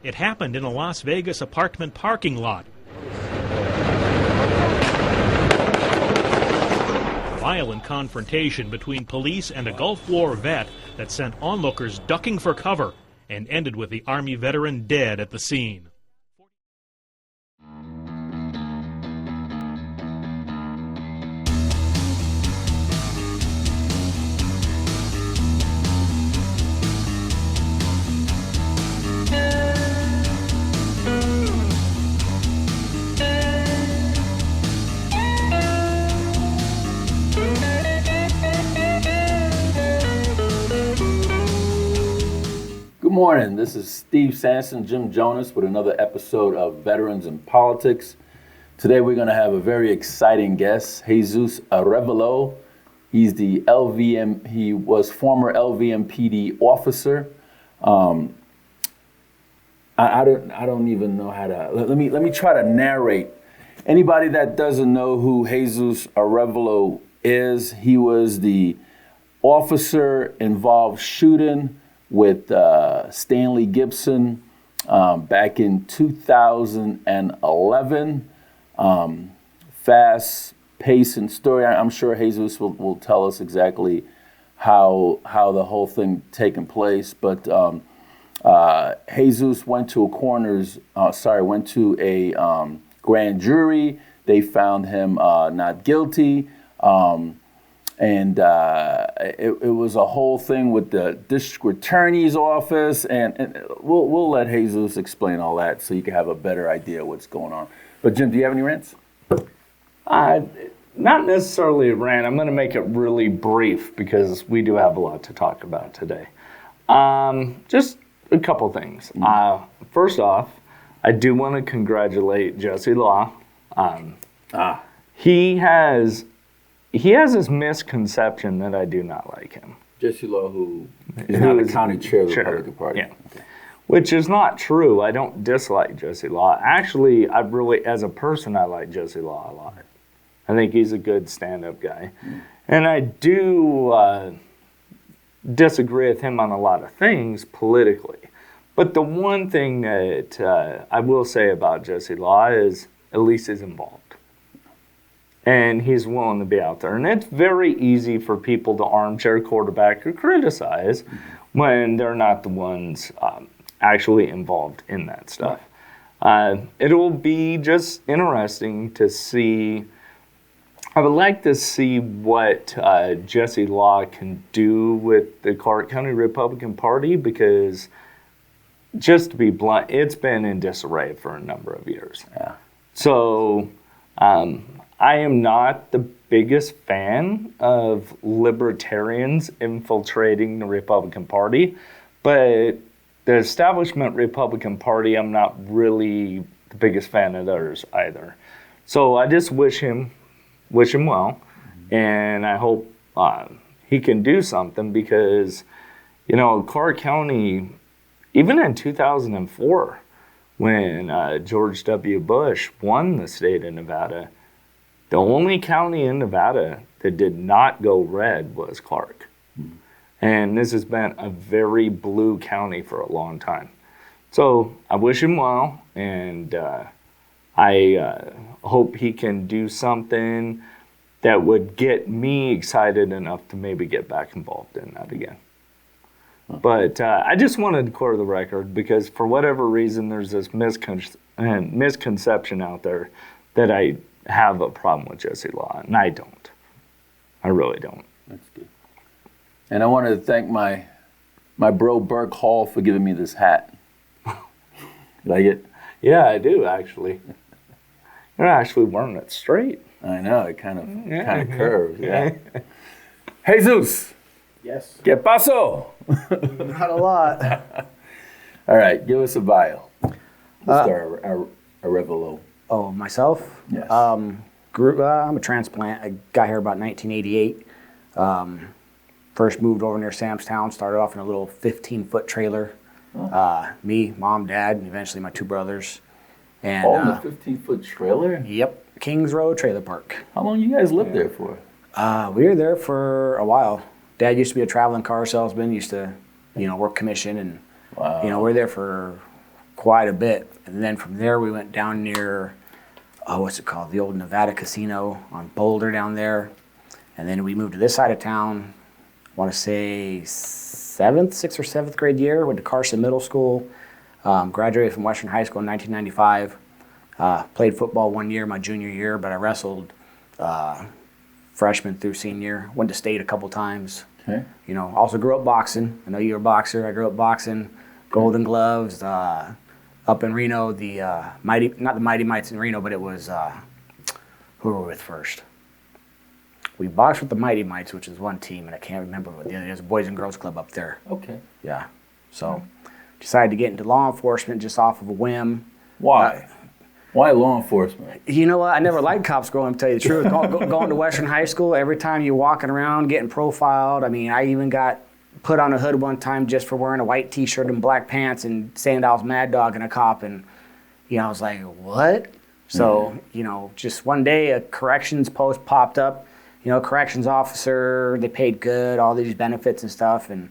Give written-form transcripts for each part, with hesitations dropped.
It happened in a Las Vegas apartment parking lot. Violent confrontation between police and a Gulf War vet that sent onlookers ducking for cover and ended with the Army veteran dead at the scene. Good morning, this is Steve Sanson, Jim Jonas with another episode of Veterans in Politics. Today we're going to have a very exciting guest, Jesus Arevalo. He's the he was former LVMPD officer. I don't even know how to, let me try to narrate. Anybody that doesn't know who Jesus Arevalo is, he was the officer involved shooting with Stanley Gibson back in 2011. Fast-paced story. I'm sure Jesus will tell us exactly how the whole thing taken place. But Jesus went to a grand jury. They found him not guilty. And it was a whole thing with the district attorney's office, and we'll let Jesus explain all that so you can have a better idea of what's going on. But Jim, do you have any rants? Not necessarily a rant. I'm going to make it really brief because we do have a lot to talk about today. Just a couple things. First off, I do want to congratulate Jesse Law. He has this misconception that I do not like him. Jesse Law, who is now the county chair of the Republican Party. Yeah. Okay. Which is not true. I don't dislike Jesse Law. Actually, as a person, I like Jesse Law a lot. I think he's a good stand-up guy. And I do disagree with him on a lot of things politically. But the one thing that I will say about Jesse Law is at least he's involved. And he's willing to be out there. And it's very easy for people to armchair quarterback or criticize when they're not the ones actually involved in that stuff. It'll be just interesting to see. I would like to see what Jesse Law can do with the Clark County Republican Party because, just to be blunt, it's been in disarray for a number of years. Yeah. So, I am not the biggest fan of libertarians infiltrating the Republican Party, but the establishment Republican Party, I'm not really the biggest fan of theirs either. So I just wish him well, and I hope he can do something because, Clark County, even in 2004, when George W. Bush won the state of Nevada, the only county in Nevada that did not go red was Clark. And this has been a very blue county for a long time. So I wish him well, and I hope he can do something that would get me excited enough to maybe get back involved in that again. But I just wanted to clear the record because for whatever reason, there's this misconception out there that I have a problem with Jesse Law, and I don't. I really don't. That's good. And I wanted to thank my bro Burke Hall for giving me this hat. Like it? Yeah, I do actually. You're actually wearing it straight. I know, it kind of curves. Yeah. Jesus. Yes. ¿Qué pasó? Not a lot. All right, give us a bio. Mr. Arevalo. Oh, myself? Yes. I'm a transplant. I got here about 1988. First moved over near Samstown, started off in a little 15-foot trailer. Me, mom, dad, and eventually my two brothers. And, in a 15-foot trailer? Yep, Kings Road Trailer Park. How long you guys lived there for? We were there for a while. Dad used to be a traveling car salesman, used to, work commission, and, we were there for quite a bit. And then from there, we went down near, what's it called? The old Nevada Casino on Boulder down there. And then we moved to this side of town, I want to say sixth or seventh grade year, went to Carson Middle School, graduated from Western High School in 1995. Played football 1 year, my junior year, but I wrestled freshman through senior. Went to state a couple times. Okay. You know, also grew up boxing. I know you're a boxer. I grew up boxing, Golden Gloves, up in Reno, not the Mighty Mites in Reno, but it was, who were we with first? We boxed with the Mighty Mites, which is one team, and I can't remember what the other is. Boys and Girls Club up there. Okay. Yeah. So, decided to get into law enforcement just off of a whim. Why? Why law enforcement? You know what? I never liked cops growing up, to tell you the truth. Going to Western High School, every time you're walking around getting profiled. I mean, I even got put on a hood one time just for wearing a white T-shirt and black pants and saying I was mad dogging a cop. And, you know, I was like, what? So, you know, just one day a corrections post popped up. You know, corrections officer, they paid good, all these benefits and stuff. And,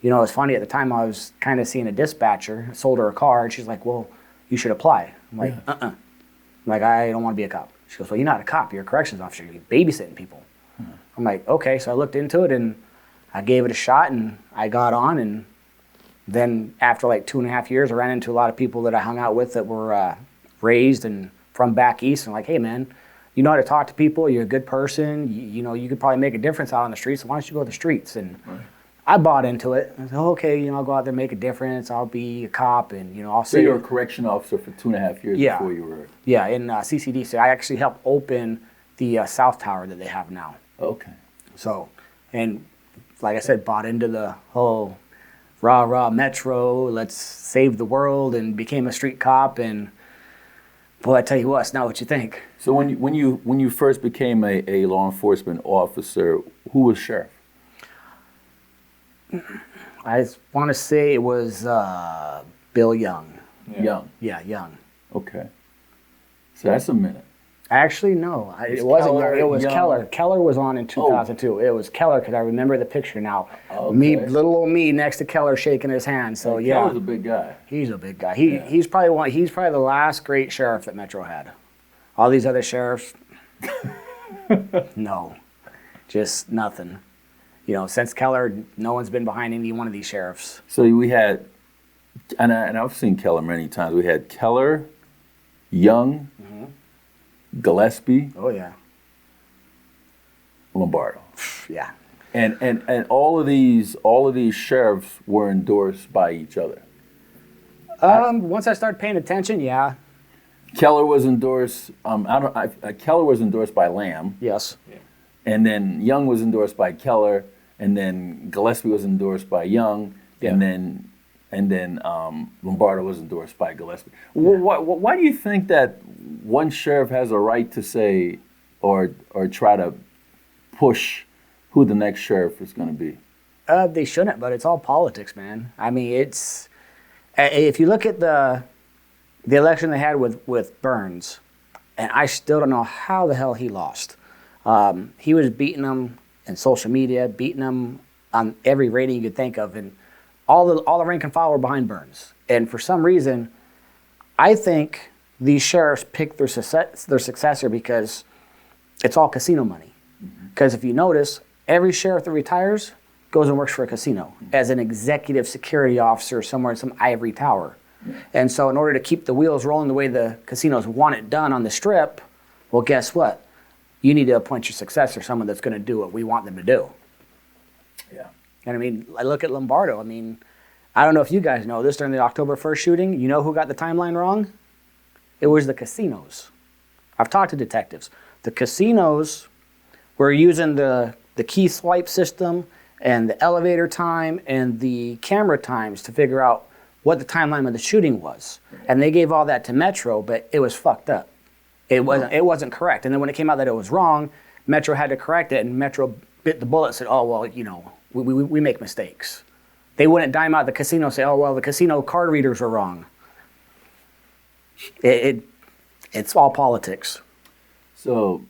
you know, it was funny at the time I was kind of seeing a dispatcher. I sold her a car, and she's like, well, you should apply. I'm like, I'm like, I don't want to be a cop. She goes, well, you're not a cop. You're a corrections officer. You're babysitting people. I'm like, okay. So I looked into it, and I gave it a shot, and I got on. And then after like 2.5 years, I ran into a lot of people that I hung out with that were raised and from back east. And like, hey, man, you know how to talk to people. You're a good person. You know, you could probably make a difference out on the streets. So why don't you go to the streets? And I bought into it. I said, okay, you know, I'll go out there and make a difference. I'll be a cop, and, you know, I'll So you were a correction officer for 2.5 years before you were... Yeah, in CCD. I actually helped open the South Tower that they have now. Okay. So, and like I said, bought into the whole rah Metro, let's save the world, and became a street cop. And boy, I tell you what, it's not what you think. So when you first became a law enforcement officer, who was sheriff? I want to say it was Bill Young. Young. Yeah, Young. Okay. So that's a minute. Actually, no, it wasn't Young. It was Young? Keller. Keller was on in 2002. It was Keller because I remember the picture now. Me, little old me, next to Keller shaking his hand. So yeah, Keller's a big guy. He's a big guy. He's probably the last great sheriff that Metro had. All these other sheriffs, no, just nothing. You know, since Keller, no one's been behind any one of these sheriffs. So we had, and I've seen Keller many times. We had Keller, Young, Gillespie. Oh yeah. Lombardo. Yeah. And all of these sheriffs were endorsed by each other. Once I started paying attention, yeah. Keller was endorsed. Keller was endorsed by Lamb. Yes. And then Young was endorsed by Keller, and then Gillespie was endorsed by Young, and then Lombardo was endorsed by Gillespie. Yeah. Why do you think that one sheriff has a right to say or try to push who the next sheriff is going to be? They shouldn't, but it's all politics, man. I mean, it's if you look at the election they had with Burns, and I still don't know how the hell he lost. He was beating them in social media, beating them on every rating you could think of, and all the rank and file were behind Burns. And for some reason, I think these sheriffs picked their successor because it's all casino money. Because if you notice, every sheriff that retires goes and works for a casino as an executive security officer somewhere in some ivory tower. And so in order to keep the wheels rolling the way the casinos want it done on the strip, well, guess what? You need to appoint your successor, someone that's going to do what we want them to do. Yeah. And I mean, I look at Lombardo. I mean, I don't know if you guys know this, during the October 1st shooting, you know who got the timeline wrong? It was the casinos. I've talked to detectives. The casinos were using the key swipe system and the elevator time and the camera times to figure out what the timeline of the shooting was. And they gave all that to Metro, but it was fucked up. It wasn't correct. And then when it came out that it was wrong, Metro had to correct it, and Metro bit the bullet and said, oh, well, you know, we make mistakes. They wouldn't dime out the casino and say, oh, well, the casino card readers were wrong. It's all politics. So,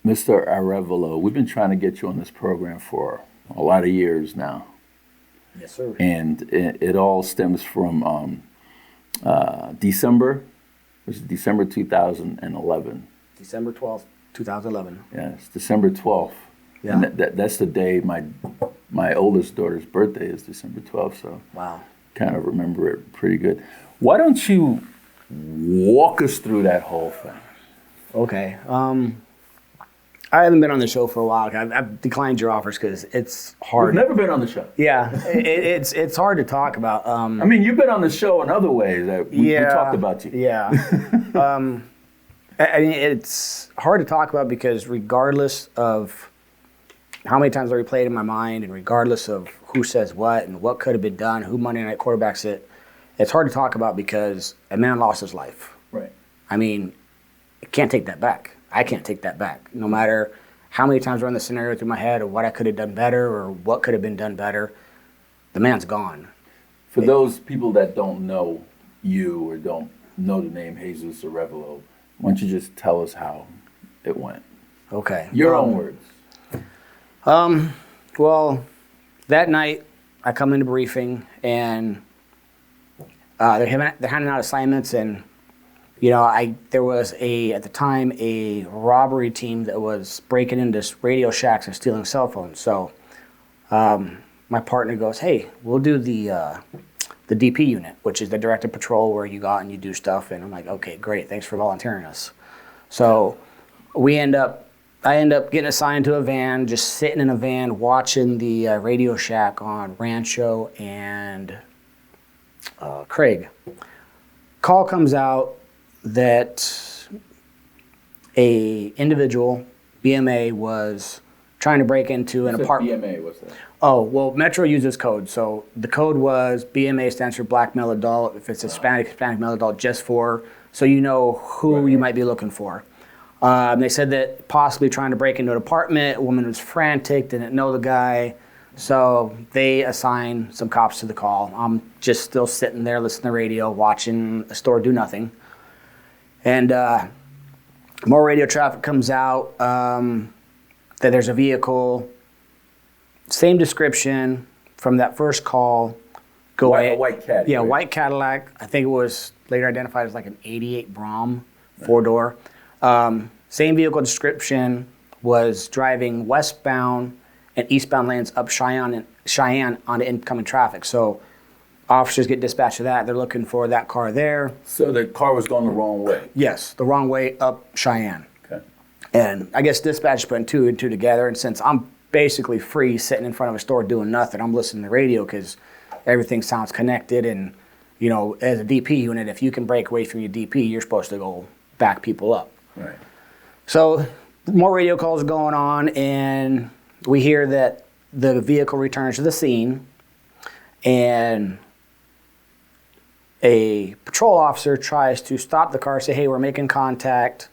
Mr. Arevalo, we've been trying to get you on this program for a lot of years now. Yes, sir. And it all stems from December. It was December 2011. December 12th, 2011. Yes, December 12th. Yeah. And that's the day my oldest daughter's birthday is December 12th, so Wow. kind of remember it pretty good. Why don't you walk us through that whole thing? Okay. I haven't been on the show for a while. I've declined your offers because it's I've hard. never been on the show. Yeah, it's hard to talk about. I mean, you've been on the show in other ways. We talked about you. Yeah. I mean, it's hard to talk about because regardless of how many times I replayed in my mind, and regardless of who says what and what could have been done, who Monday Night quarterbacks it, it's hard to talk about because a man lost his life. Right. I mean, I can't take that back. I can't take that back. No matter how many times I run the scenario through my head of what I could have done better or what could have been done better, the man's gone. For those people that don't know you or don't know the name Jesus Arevalo, why don't you just tell us how it went? Okay. Your own words. Well, that night I come into briefing and they're handing out assignments, and you know, there was at the time a robbery team that was breaking into Radio Shacks and stealing cell phones. So my partner goes, "Hey, we'll do the DP unit, which is the directed patrol where you go out and you do stuff." And I'm like, "Okay, great, thanks for volunteering us." So I end up getting assigned to a van, just sitting in a van watching the Radio Shack on Rancho and Craig. Call comes out that a individual, BMA, was trying to break into an apartment. BMA, what's that? Oh, well, Metro uses code. So the code was BMA stands for Black Male Adult. If it's Hispanic Male Adult, just for, so you know who you might be looking for. They said that possibly trying to break into an apartment, a woman was frantic, didn't know the guy. So they assigned some cops to the call. I'm just still sitting there listening to the radio, watching a store do nothing. And more radio traffic comes out that there's a vehicle, same description from that first call. A white Caddy. Yeah, right? white Cadillac. I think it was later identified as like an 88 Brom, 4-door. Same vehicle description, was driving westbound and eastbound lanes up Cheyenne onto incoming traffic. So officers get dispatched to that. They're looking for that car there. So the car was going the wrong way. Yes, the wrong way up Cheyenne. Okay. And I guess dispatch putting two and two together. And since I'm basically free sitting in front of a store doing nothing, I'm listening to the radio because everything sounds connected. And, you know, as a DP unit, if you can break away from your DP, you're supposed to go back people up. Right. So more radio calls are going on, and we hear that the vehicle returns to the scene, and a patrol officer tries to stop the car, say, "Hey, we're making contact,"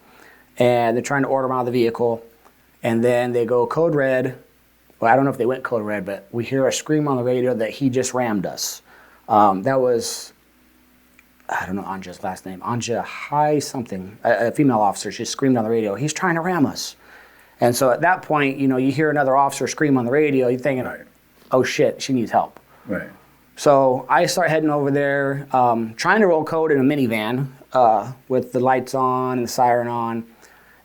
and they're trying to order them out of the vehicle, and then they go code red. Well, I don't know if they went code red, but we hear a scream on the radio that he just rammed us. That was, I don't know Anja's last name, Anja High something, a female officer. She screamed on the radio, "He's trying to ram us." And so at that point, you know, you hear another officer scream on the radio, you're thinking, Right. "Oh shit, she needs help." Right. So I start heading over there, trying to roll code in a minivan with the lights on and the siren on.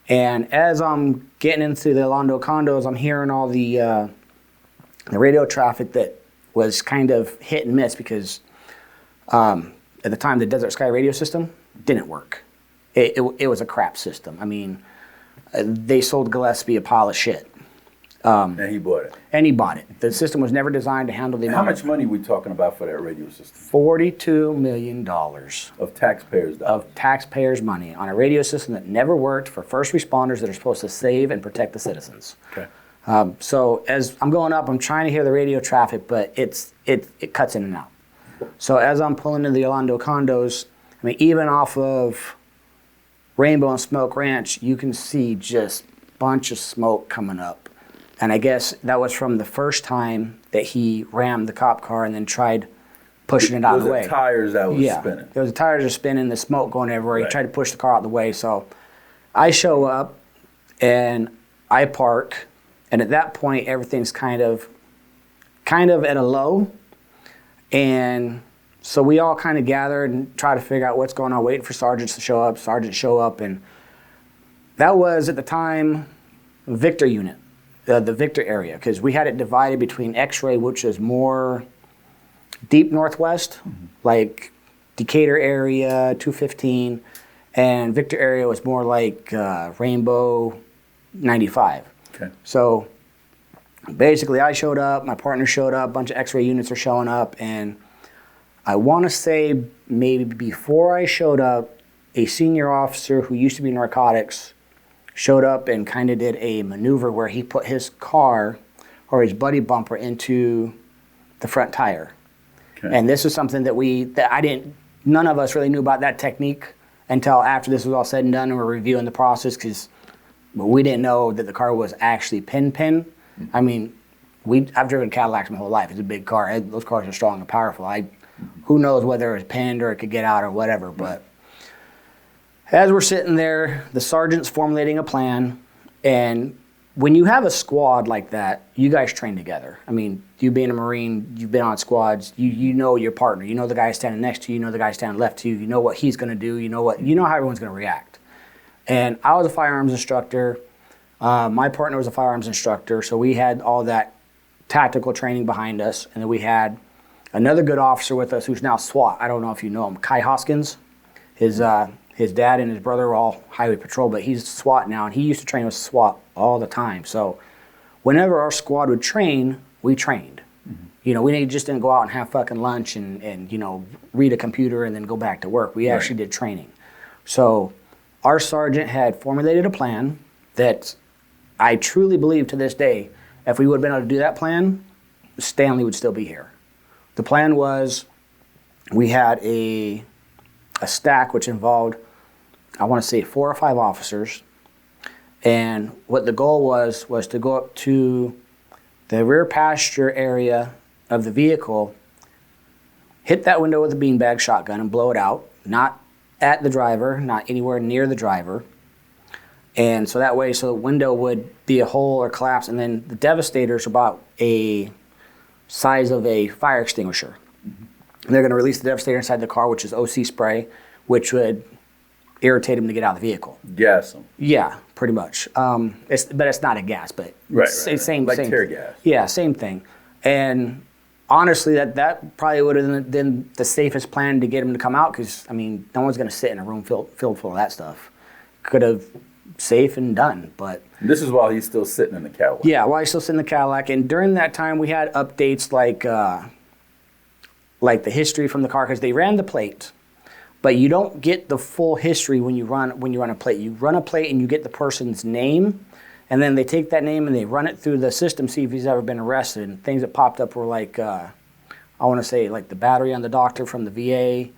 And as I'm getting into the Alondo condos, I'm hearing all the radio traffic that was kind of hit and miss because at the time the Desert Sky radio system didn't work. It was a crap system. I mean, they sold Gillespie a pile of shit. And he bought it. And he bought it. The system was never designed to handle the How amount much money are we talking about for that radio system? $42 million Of taxpayers' dollars. of taxpayers' money on a radio system that never worked for first responders that are supposed to save and protect the citizens. Okay. So as I'm going up, I'm trying to hear the radio traffic, but it cuts in and out. So as I'm pulling into the Alondo condos, I mean, even off of Rainbow and Smoke Ranch, you can see just a bunch of smoke coming up. And I guess that was from the first time that he rammed the cop car and then tried pushing it out of the way. Those are tires that was Yeah, spinning. there was the tires are spinning, the smoke going everywhere. He Right. tried to push the car out of the way. So I show up and I park, and at that point everything's kind of at a low. And So we all kind of gathered and tried to figure out what's going on, waiting for sergeants to show up. Sergeants show up, and that was at the time Victor unit, the Victor area, because we had it divided between X-ray, which is more deep northwest, like Decatur area, 215, and Victor area was more like Rainbow, 95. Okay. So basically, I showed up, my partner showed up, a bunch of X-ray units are showing up, and I want to say maybe before I showed up, a senior officer who used to be narcotics showed up and kind of did a maneuver where he put his car or his buddy bumper into the front tire. Okay. And this was something that none of us really knew about that technique until after this was all said and done and we're reviewing the process, because we didn't know that the car was actually pin. I mean, I've driven Cadillacs my whole life. It's a big car. Those cars are strong and powerful. Who knows whether it was pinned or it could get out or whatever. But as we're sitting there, the sergeant's formulating a plan. And when you have a squad like that, you guys train together. I mean, you being a Marine, you've been on squads, you know your partner. You know the guy standing next to you, you know the guy standing left to you, you know what he's going to do, you know how everyone's going to react. And I was a firearms instructor. My partner was a firearms instructor, so we had all that tactical training behind us. And then we had another good officer with us who's now SWAT. I don't know if you know him, Kai Hoskins. His dad and his brother were all highway patrol, but he's SWAT now, and he used to train with SWAT all the time. So whenever our squad would train, we trained. We just didn't go out and have fucking lunch and read a computer and then go back to work. We actually did training. So our sergeant had formulated a plan that I truly believe to this day, if we would have been able to do that plan, Stanley would still be here. The plan was we had a stack which involved, I want to say 4 or 5 officers. And what the goal was to go up to the rear passenger area of the vehicle, hit that window with a beanbag shotgun and blow it out, not at the driver, not anywhere near the driver. And so that way, the window would be a hole or collapse, and then the Devastator is about a size of a fire extinguisher. And they're going to release the Devastator inside the car, which is OC spray, which would irritate him to get out of the vehicle. Gas them. Yeah, pretty much. But it's not a gas, but same like same tear gas. Yeah, same thing. And honestly, that probably would have been the safest plan to get him to come out, because no one's going to sit in a room filled full of that stuff. Could have safe and done, but this is while he's still sitting in the Cadillac. Yeah, while he's still sitting in the Cadillac. And during that time, we had updates like the history from the car, because they ran the plate. But you don't get the full history when you run a plate. You run a plate and you get the person's name, and then they take that name and they run it through the system, see if he's ever been arrested. And things that popped up were like, I want to say like the battery on the doctor from the VA.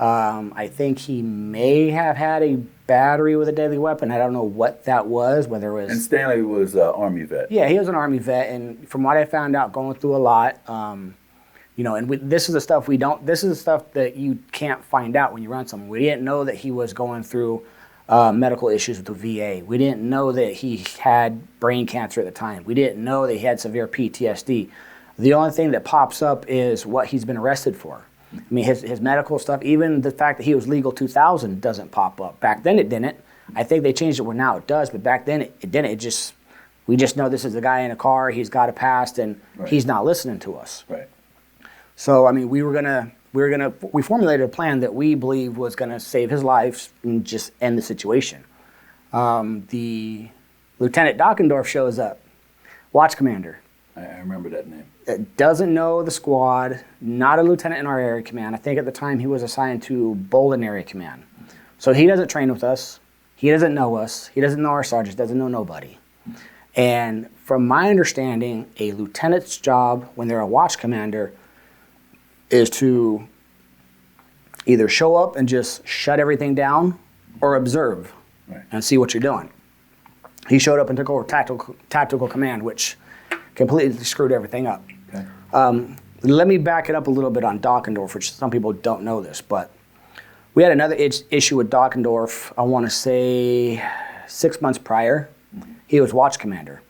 I think he may have had a battery with a deadly weapon. I don't know what that was, whether it was... And Stanley was an Army vet. Yeah, he was an Army vet, and from what I found out, going through a lot, this is the stuff this is the stuff that you can't find out when you run something. We didn't know that he was going through medical issues with the VA. We didn't know that he had brain cancer at the time. We didn't know that he had severe PTSD. The only thing that pops up is what he's been arrested for. His medical stuff, even the fact that he was legal 2000 doesn't pop up. Back then it didn't. I think they changed it where now it does, but back then it didn't. We just know this is a guy in a car, he's got a past, and he's not listening to us. Right. So, we formulated a plan that we believed was gonna save his life and just end the situation. The Lieutenant Dockendorf shows up, watch commander. I remember that name. Doesn't know the squad, not a lieutenant in our area command. I think at the time he was assigned to Bolden area command. So he doesn't train with us. He doesn't know us. He doesn't know our sergeants, doesn't know nobody. And from my understanding, a lieutenant's job when they're a watch commander is to either show up and just shut everything down or observe and see what you're doing. He showed up and took over tactical command, which completely screwed everything up. Okay. Let me back it up a little bit on Dockendorf, which some people don't know this, but we had another issue with Dockendorf, I want to say 6 months prior. He was watch commander.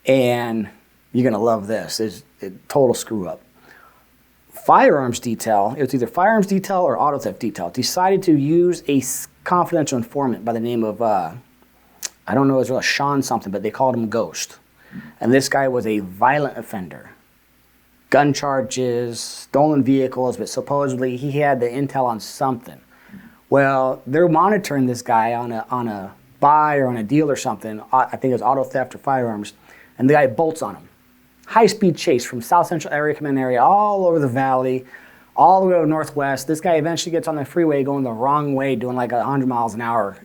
And you're going to love this. It's a total screw up. firearms detail, it was either firearms detail or auto theft detail, decided to use a confidential informant by the name of, I don't know, it was Sean something, but they called him Ghost. And this guy was a violent offender. Gun charges, stolen vehicles, but supposedly he had the intel on something. Well, they're monitoring this guy on a buy or on a deal or something. I think it was auto theft or firearms. And the guy bolts on him. High-speed chase from South Central Area Command area all over the valley, all the way to Northwest. This guy eventually gets on the freeway going the wrong way, doing like 100 miles an hour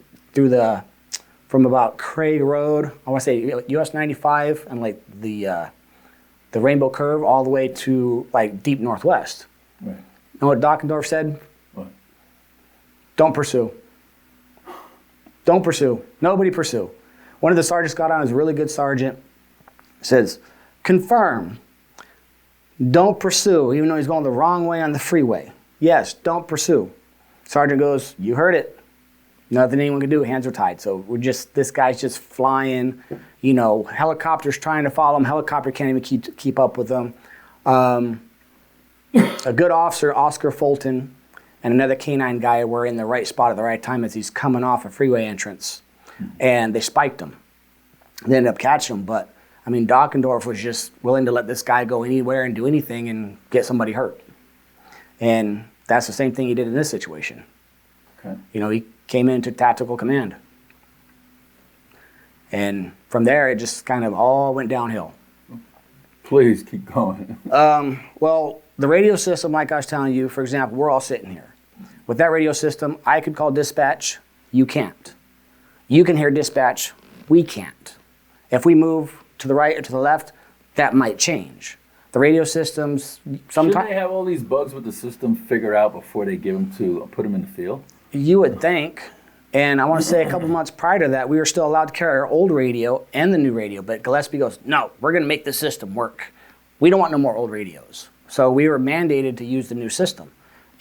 from about Craig Road, I want to say US 95 and like the Rainbow Curve all the way to like deep Northwest. Right. You know what Dockendorf said? What? Don't pursue. Don't pursue. Nobody pursue. One of the sergeants got on, was a really good sergeant, says, confirm, don't pursue, even though he's going the wrong way on the freeway. Yes, don't pursue. Sergeant goes, you heard it. Nothing anyone can do, hands are tied. So this guy's just flying, helicopters trying to follow him. Helicopter can't even keep up with him. A good officer, Oscar Fulton, and another canine guy were in the right spot at the right time as he's coming off a freeway entrance. And they spiked him. They ended up catching him, but Dockendorf was just willing to let this guy go anywhere and do anything and get somebody hurt. And that's the same thing he did in this situation. Okay. He came into tactical command. And from there, it just kind of all went downhill. Please keep going. Well, the radio system, like I was telling you, for example, we're all sitting here. With that radio system, I could call dispatch. You can't. You can hear dispatch. We can't. If we move to the right or to the left, that might change. The radio systems, sometimes... Should they have all these bugs with the system figured out before they put them in the field? You would think. And I want to say a couple months prior to that, we were still allowed to carry our old radio and the new radio. But Gillespie goes, no, we're going to make the system work. We don't want no more old radios. So we were mandated to use the new system.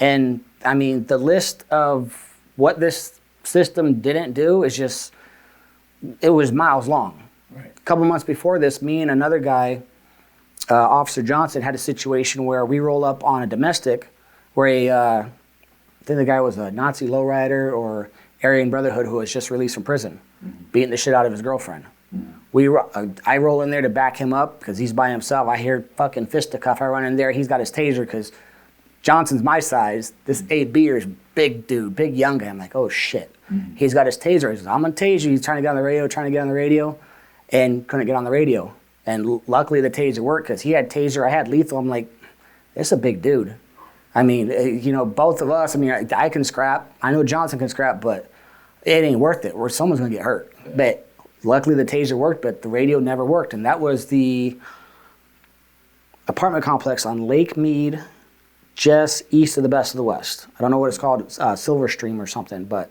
And the list of what this system didn't do is just, it was miles long. Right. A couple months before this, me and another guy, Officer Johnson, had a situation where we roll up on a domestic where I think the guy was a Nazi lowrider or Aryan Brotherhood who was just released from prison, beating the shit out of his girlfriend. I roll in there to back him up because he's by himself. I hear fucking fisticuff. I run in there. He's got his taser because Johnson's my size. This 8B'er is big dude, big young guy. I'm like, oh shit. He's got his taser. He says, I'm gonna tase you. He's trying to get on the radio, and couldn't get on the radio. And luckily the taser worked because he had taser, I had lethal. I'm like, it's a big dude. Both of us, I can scrap. I know Johnson can scrap, but it ain't worth it. Or someone's gonna get hurt. But luckily the taser worked, but the radio never worked. And that was the apartment complex on Lake Mead, just east of the Best of the West. I don't know what it's called, Silver Stream or something, but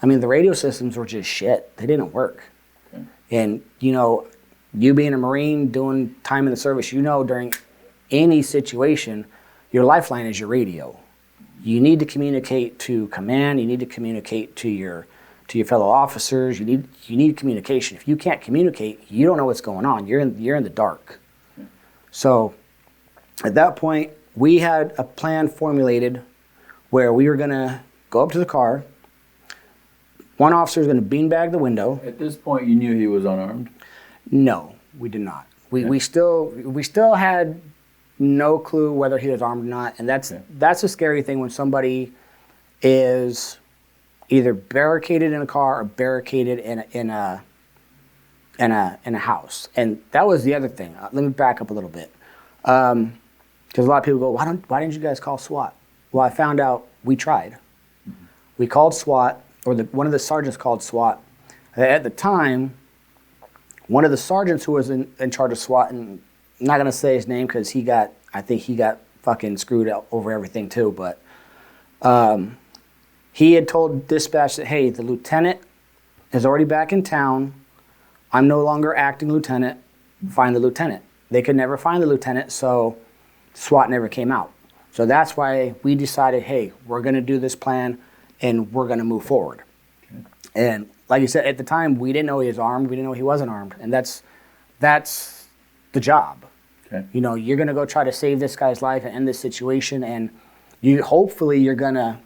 the radio systems were just shit. They didn't work. Okay. And you being a Marine, doing time in the service, during any situation, your lifeline is your radio. You need to communicate to command. You need to communicate to your fellow officers. You need communication. If you can't communicate, you don't know what's going on. You're in the dark. Okay. So at that point, we had a plan formulated where we were going to go up to the car. One officer was going to beanbag the window. At this point, you knew he was unarmed? No, we did not. We still had no clue whether he was armed or not, and that's a scary thing when somebody is either barricaded in a car or barricaded in a house. And that was the other thing. Let me back up a little bit, because a lot of people go, why didn't you guys call SWAT? Well, I found out we tried. Mm-hmm. We called SWAT, or one of the sergeants called SWAT. At the time, one of the sergeants who was in charge of SWAT, and I'm not going to say his name because I think he got fucking screwed out over everything too, but he had told dispatch that, hey, the lieutenant is already back in town. I'm no longer acting lieutenant. Find the lieutenant. They could never find the lieutenant, so SWAT never came out. So that's why we decided, hey, we're going to do this plan and we're going to move forward. Okay. And like you said, at the time, we didn't know he was armed. We didn't know he wasn't armed. And that's the job. Okay. You know, you're going to go try to save this guy's life and end this situation, and hopefully you're going to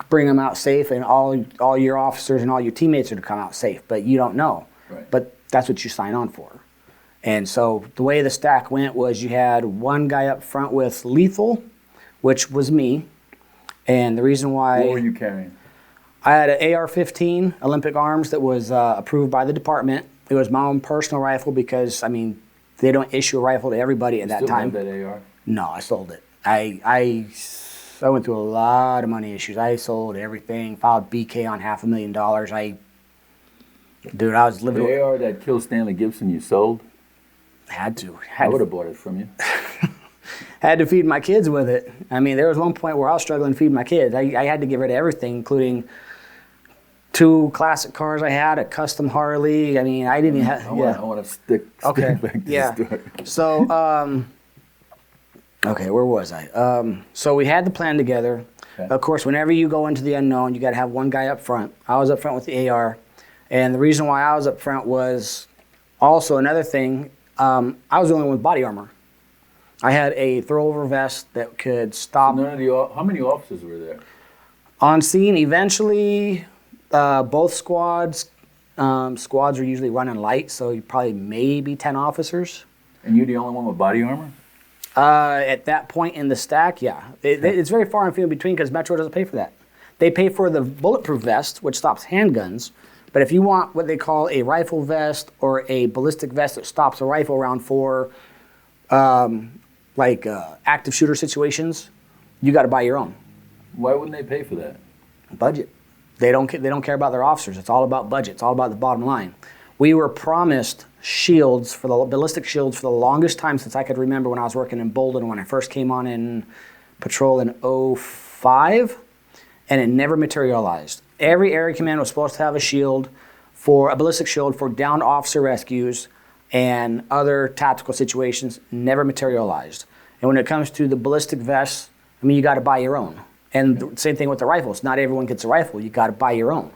bring him out safe, and all your officers and all your teammates are to come out safe, but you don't know. Right. But that's what you sign on for. And so the way the stack went was you had one guy up front with lethal, which was me. And the reason why... What were you carrying? I had an AR-15 Olympic Arms that was approved by the department. It was my own personal rifle because, I mean, they don't issue a rifle to everybody at that time. Still have that AR? No, I sold it. I went through a lot of money issues. I sold everything, filed BK on $500,000. Dude, I was living... The AR that killed Stanley Gibson you sold? Had to. I would have bought it from you. Had to feed my kids with it. I mean, there was one point where I was struggling to feed my kids. I had to get rid of everything, including 2 classic cars I had, a custom Harley. I mean, I didn't have... I want to stick back to the story. So, okay, where was I? So we had the plan together. Okay. Of course, whenever you go into the unknown, you got to have one guy up front. I was up front with the AR. And the reason why I was up front was also another thing. I was the only one with body armor. I had a throwover vest that could stop. How many officers were there? On scene, eventually, both squads. Squads are usually running light, so you probably maybe 10 officers. And you're the only one with body armor? At that point in the stack, yeah. It's very far and few in between because Metro doesn't pay for that. They pay for the bulletproof vest, which stops handguns. But if you want what they call a rifle vest or a ballistic vest that stops a rifle round for active shooter situations, you got to buy your own. Why wouldn't they pay for that? Budget. They don't care about their officers. It's all about budget. It's all about the bottom line. We were promised shields, for the ballistic shields, for the longest time since I could remember when I was working in Bolden when I first came on in patrol in 2005, and it never materialized. Every area command was supposed to have a ballistic shield for downed officer rescues and other tactical situations. Never materialized. And when it comes to the ballistic vests, I mean, you got to buy your own. And the same thing with the rifles. Not everyone gets a rifle. You got to buy your own.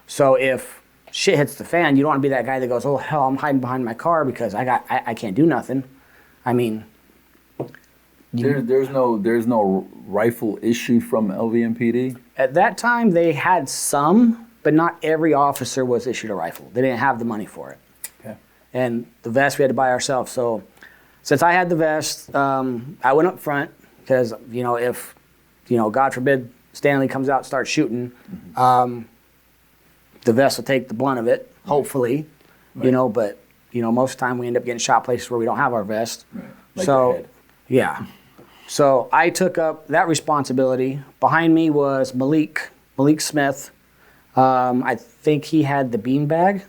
So if shit hits the fan, you don't want to be that guy that goes, "Oh hell, I'm hiding behind my car because I can't do nothing." I mean, there's no rifle issued from LVMPD. At that time, they had some, but not every officer was issued a rifle. They didn't have the money for it. Okay. And the vest we had to buy ourselves. So since I had the vest, I went up front because, if, God forbid, Stanley comes out and starts shooting, the vest will take the blunt of it, hopefully, Right. But, most of the time we end up getting shot places where we don't have our vest. Right. Like So, your head. yeah. So I took up that responsibility. Behind me was Malik Smith. I think he had the beanbag.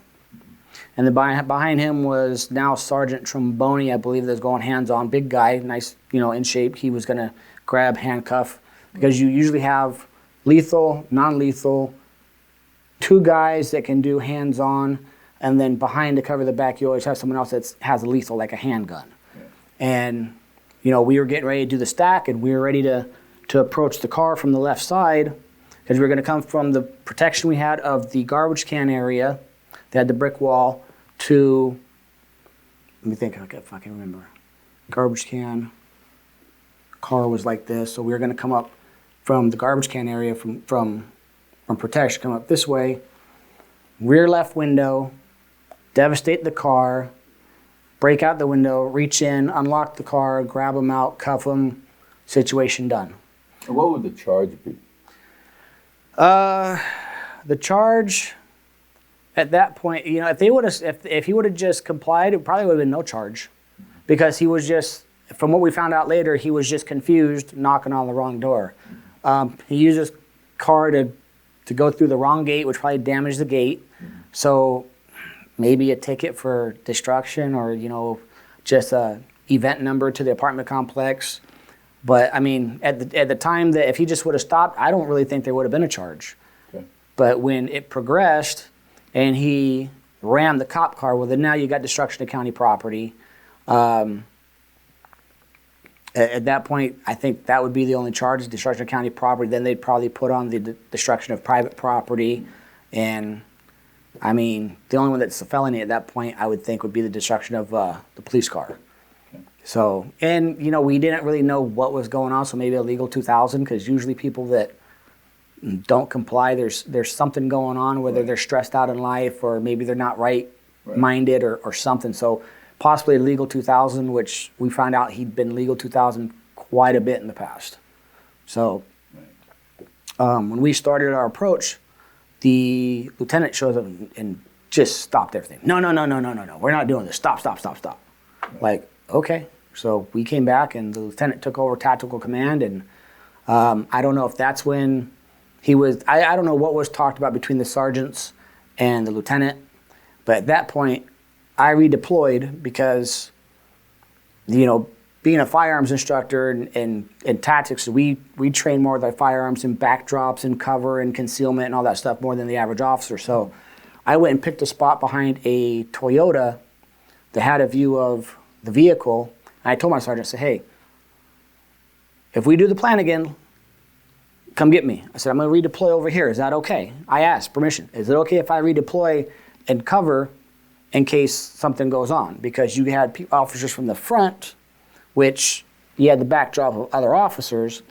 And then behind him was now Sergeant Tromboni, I believe, that's going hands-on. Big guy, nice, in shape. He was going to grab handcuff. Because you usually have lethal, non-lethal, 2 guys that can do hands-on. And then behind to cover the back, you always have someone else that has a lethal, like a handgun. Yeah. And... we were getting ready to do the stack, and we were ready to approach the car from the left side because we were going to come from the protection we had of the garbage can area that had the brick wall to, let me think if I can remember. Garbage can, car was like this, so we were going to come up from the garbage can area from protection, come up this way, rear left window, devastate the car, break out the window, reach in, unlock the car, grab them out, cuff them, situation done. And what would the charge be? The charge at that point, if he would have just complied, it probably would have been no charge, because he was just, from what we found out later, he was just confused, knocking on the wrong door. He used his car to go through the wrong gate, which probably damaged the gate. So maybe a ticket for destruction or, just a event number to the apartment complex. But, I mean, at the time that if he just would have stopped, I don't really think there would have been a charge. Okay. But when it progressed and he rammed the cop car, well, then now you got destruction of county property. At that point, I think that would be the only charge, destruction of county property. Then they'd probably put on the destruction of private property. And, I mean, the only one that's a felony at that point, I would think, would be the destruction of the police car. Okay. So, and you know, we didn't really know what was going on, so maybe a legal 2000, because usually people that don't comply, there's something going on, whether they're stressed out in life or maybe they're not right-minded or something. So possibly a legal 2000, which we found out he'd been legal 2000 quite a bit in the past. So when we started our approach, the lieutenant shows up and just stopped everything. No, we're not doing this. Stop. Like, okay. So we came back and the lieutenant took over tactical command, and I don't know if that's when he was, I don't know what was talked about between the sergeants and the lieutenant, but at that point I redeployed because, you know, being a firearms instructor and tactics, we train more with our firearms and backdrops and cover and concealment and all that stuff more than the average officer. So I went and picked a spot behind a Toyota that had a view of the vehicle. And I told my sergeant, I said, hey, if we do the plan again, come get me. I said, I'm going to redeploy over here. Is that okay? I asked permission. Is it okay if I redeploy and cover in case something goes on? Because you had officers from the front, which you had the backdrop of other officers,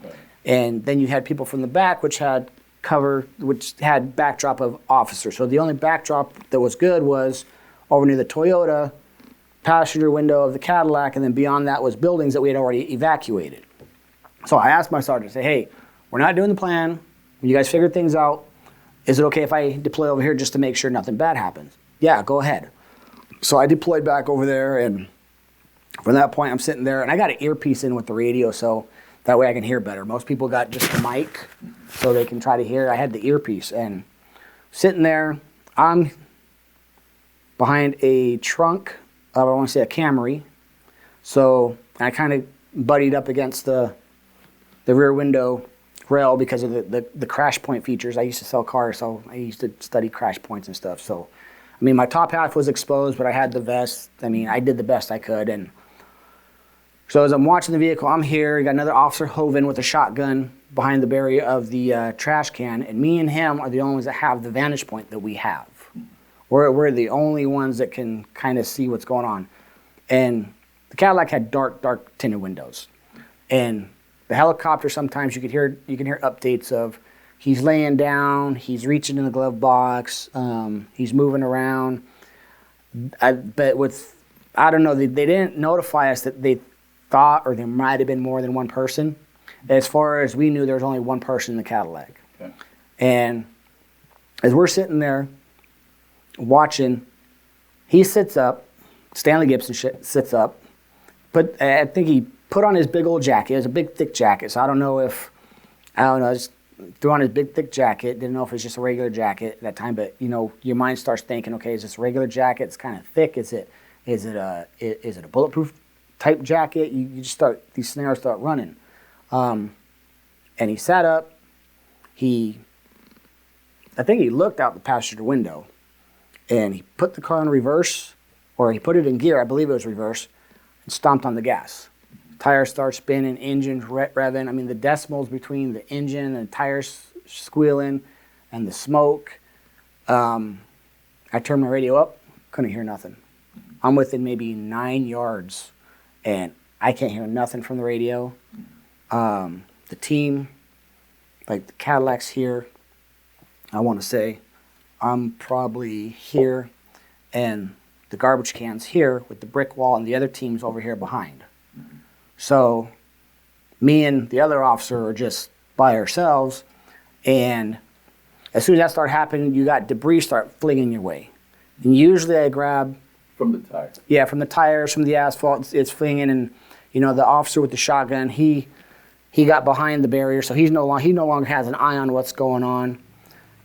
and then you had people from the back, which had cover, which had backdrop of officers. So the only backdrop that was good was over near the Toyota, passenger window of the Cadillac, and then beyond that was buildings that we had already evacuated. So I asked my sergeant, I said, hey, we're not doing the plan. You guys figured things out. Is it okay if I deploy over here just to make sure nothing bad happens? Yeah, go ahead. So I deployed back over there, and from that point, I'm sitting there, and I got an earpiece in with the radio, so that way I can hear better. Most people got just the mic, so they can try to hear. I had the earpiece, and sitting there, I'm behind a trunk of, I want to say, a Camry. So I kind of buddied up against the rear window rail because of the crash point features. I used to sell cars, so I used to study crash points and stuff. So, I mean, my top half was exposed, but I had the vest. I mean, I did the best I could, and so as I'm watching the vehicle, I'm here. You got another officer hove in with a shotgun behind the barrier of the trash can, and me and him are the only ones that have the vantage point that we have. We're the only ones that can kind of see what's going on. And the Cadillac had dark tinted windows. And the helicopter, sometimes you can hear updates of he's laying down, he's reaching in the glove box, he's moving around. But I don't know, they didn't notify us that they thought, or there might have been more than one person. As far as we knew, there was only one person in the Cadillac. Okay. And as we're sitting there watching, he sits up, Stanley Gibson sits up, but I think he put on his big old jacket. It was a big, thick jacket, so I don't know, just threw on his big, thick jacket. Didn't know if it was just a regular jacket at that time, but, you know, your mind starts thinking, okay, is this a regular jacket? It's kind of thick. Is it a bulletproof type jacket? You just these scenarios start running. And he sat up. I think he looked out the passenger window, and he put the car in reverse, or he put it in gear, I believe it was reverse, and stomped on the gas. Tires start spinning, engine revving. I mean, the decimals between the engine and the tires squealing and the smoke. I turned my radio up, couldn't hear nothing. I'm within maybe 9 yards, and I can't hear nothing from the radio. The team, like the Cadillac's here, I want to say, I'm probably here, and the garbage can's here with the brick wall, and the other team's over here behind. So me and the other officer are just by ourselves, and as soon as that started happening, you got debris start flinging your way. And usually I grab... From the tires? Yeah, from the tires, from the asphalt, it's flinging, and, you know, the officer with the shotgun, he got behind the barrier, so he no longer has an eye on what's going on.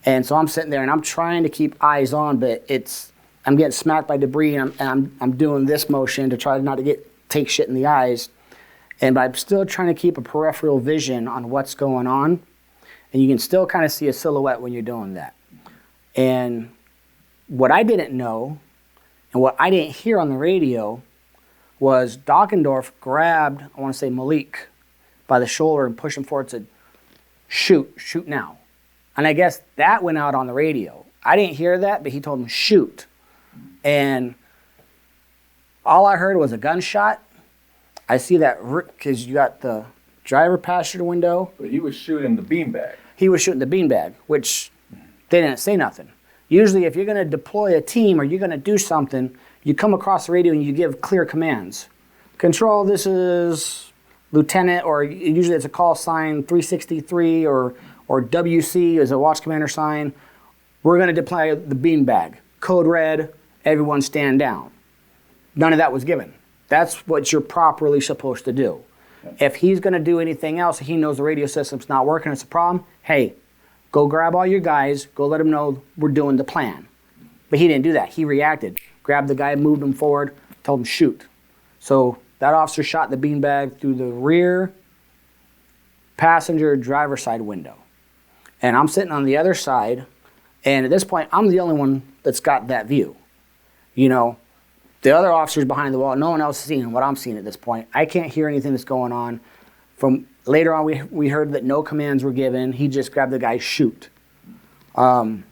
And so I'm sitting there, and I'm trying to keep eyes on, but I'm getting smacked by debris, and I'm doing this motion to try not to take shit in the eyes. But I'm still trying to keep a peripheral vision on what's going on. And you can still kind of see a silhouette when you're doing that. And what I didn't know, and what I didn't hear on the radio, was Dockendorf grabbed, I want to say Malik, by the shoulder and pushed him forward and said, shoot now. And I guess that went out on the radio. I didn't hear that, but he told him, shoot. And all I heard was a gunshot. I see that because you got the driver passenger window. But he was shooting the beanbag. He was shooting the beanbag, which they didn't say nothing. Usually, if you're going to deploy a team or you're going to do something, you come across the radio and you give clear commands. Control, this is Lieutenant, or usually it's a call sign 363 or WC is a watch commander sign. We're going to deploy the beanbag. Code red, everyone stand down. None of that was given. That's what you're properly supposed to do. If he's going to do anything else, he knows the radio system's not working, it's a problem, hey, go grab all your guys, go let them know we're doing the plan. But he didn't do that. He reacted. Grabbed the guy, moved him forward, told him shoot. So that officer shot the beanbag through the rear passenger driver side window. And I'm sitting on the other side, and at this point, I'm the only one that's got that view. You know, the other officers behind the wall, no one else is seeing what I'm seeing at this point. I can't hear anything that's going on. From later on, we heard that no commands were given. He just grabbed the guy, shoot. I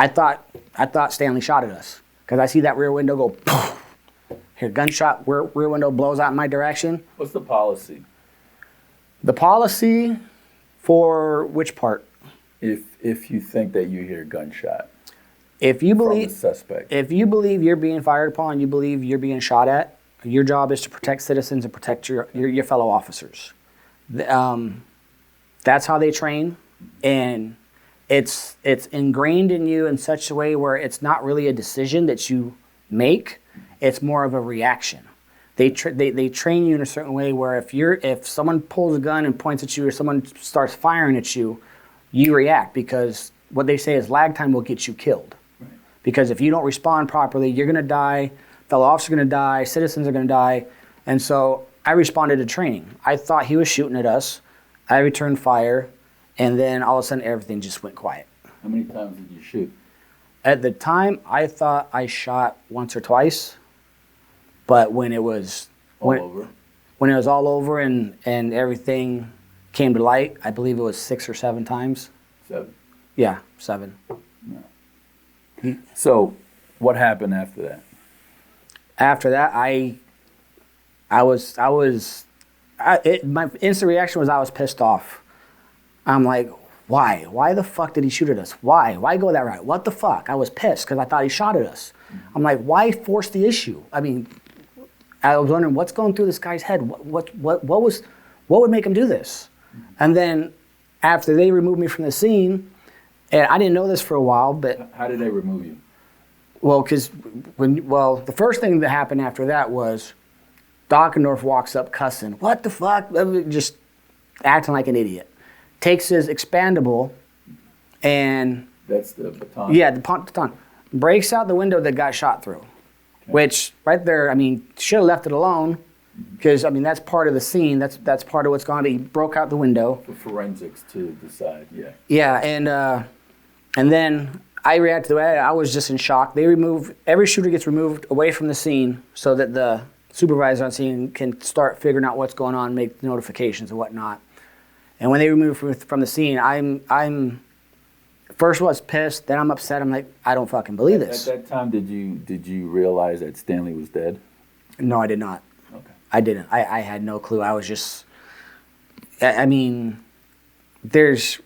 thought Stanley shot at us because I see that rear window go, poof. Here, gunshot, rear window blows out in my direction. What's the policy? The policy for which part? If you think that you hear gunshot If you from believe the suspect. If you believe you're being fired upon, you believe you're being shot at, your job is to protect citizens and protect your fellow officers. That's how they train, and it's ingrained in you in such a way where it's not really a decision that you make. It's more of a reaction. They train you in a certain way where if someone pulls a gun and points at you or someone starts firing at you, you react because what they say is lag time will get you killed. Because if you don't respond properly, you're going to die, fellow officers are going to die, citizens are going to die. And so I responded to training. I thought he was shooting at us. I returned fire, and then all of a sudden everything just went quiet. How many times did you shoot? At the time, I thought I shot once or twice, but when it was All over? when it was all over and everything came to light, I believe it was 6 or 7 times. 7. Yeah, 7. So what happened after that? After that, my instant reaction was I was pissed off. I'm like, why? Why the fuck did he shoot at us? Why? Why go that route? What the fuck? I was pissed because I thought he shot at us. I'm like, why force the issue? I mean, I was wondering what's going through this guy's head. What would make him do this? And then after they removed me from the scene, and I didn't know this for a while, but How did they remove you? the first thing that happened after that was Dockendorf walks up cussing. What the fuck? Just acting like an idiot. Takes his expandable and That's the baton. yeah, the baton breaks out the window that got shot through. Which right there, I mean, should have left it alone because I mean that's part of the scene. That's part of what's going on. He broke out the window. For forensics to decide, yeah. Yeah, and then I reacted the way I was just in shock. Every shooter gets removed away from the scene so that the supervisor on scene can start figuring out what's going on, make notifications and whatnot. And when they remove from the scene, I'm first was pissed, then I'm upset. I'm like, I don't fucking believe this. At that time, did you realize that Stanley was dead? No, I did not. Okay. I didn't. I had no clue. I was just, I mean, it's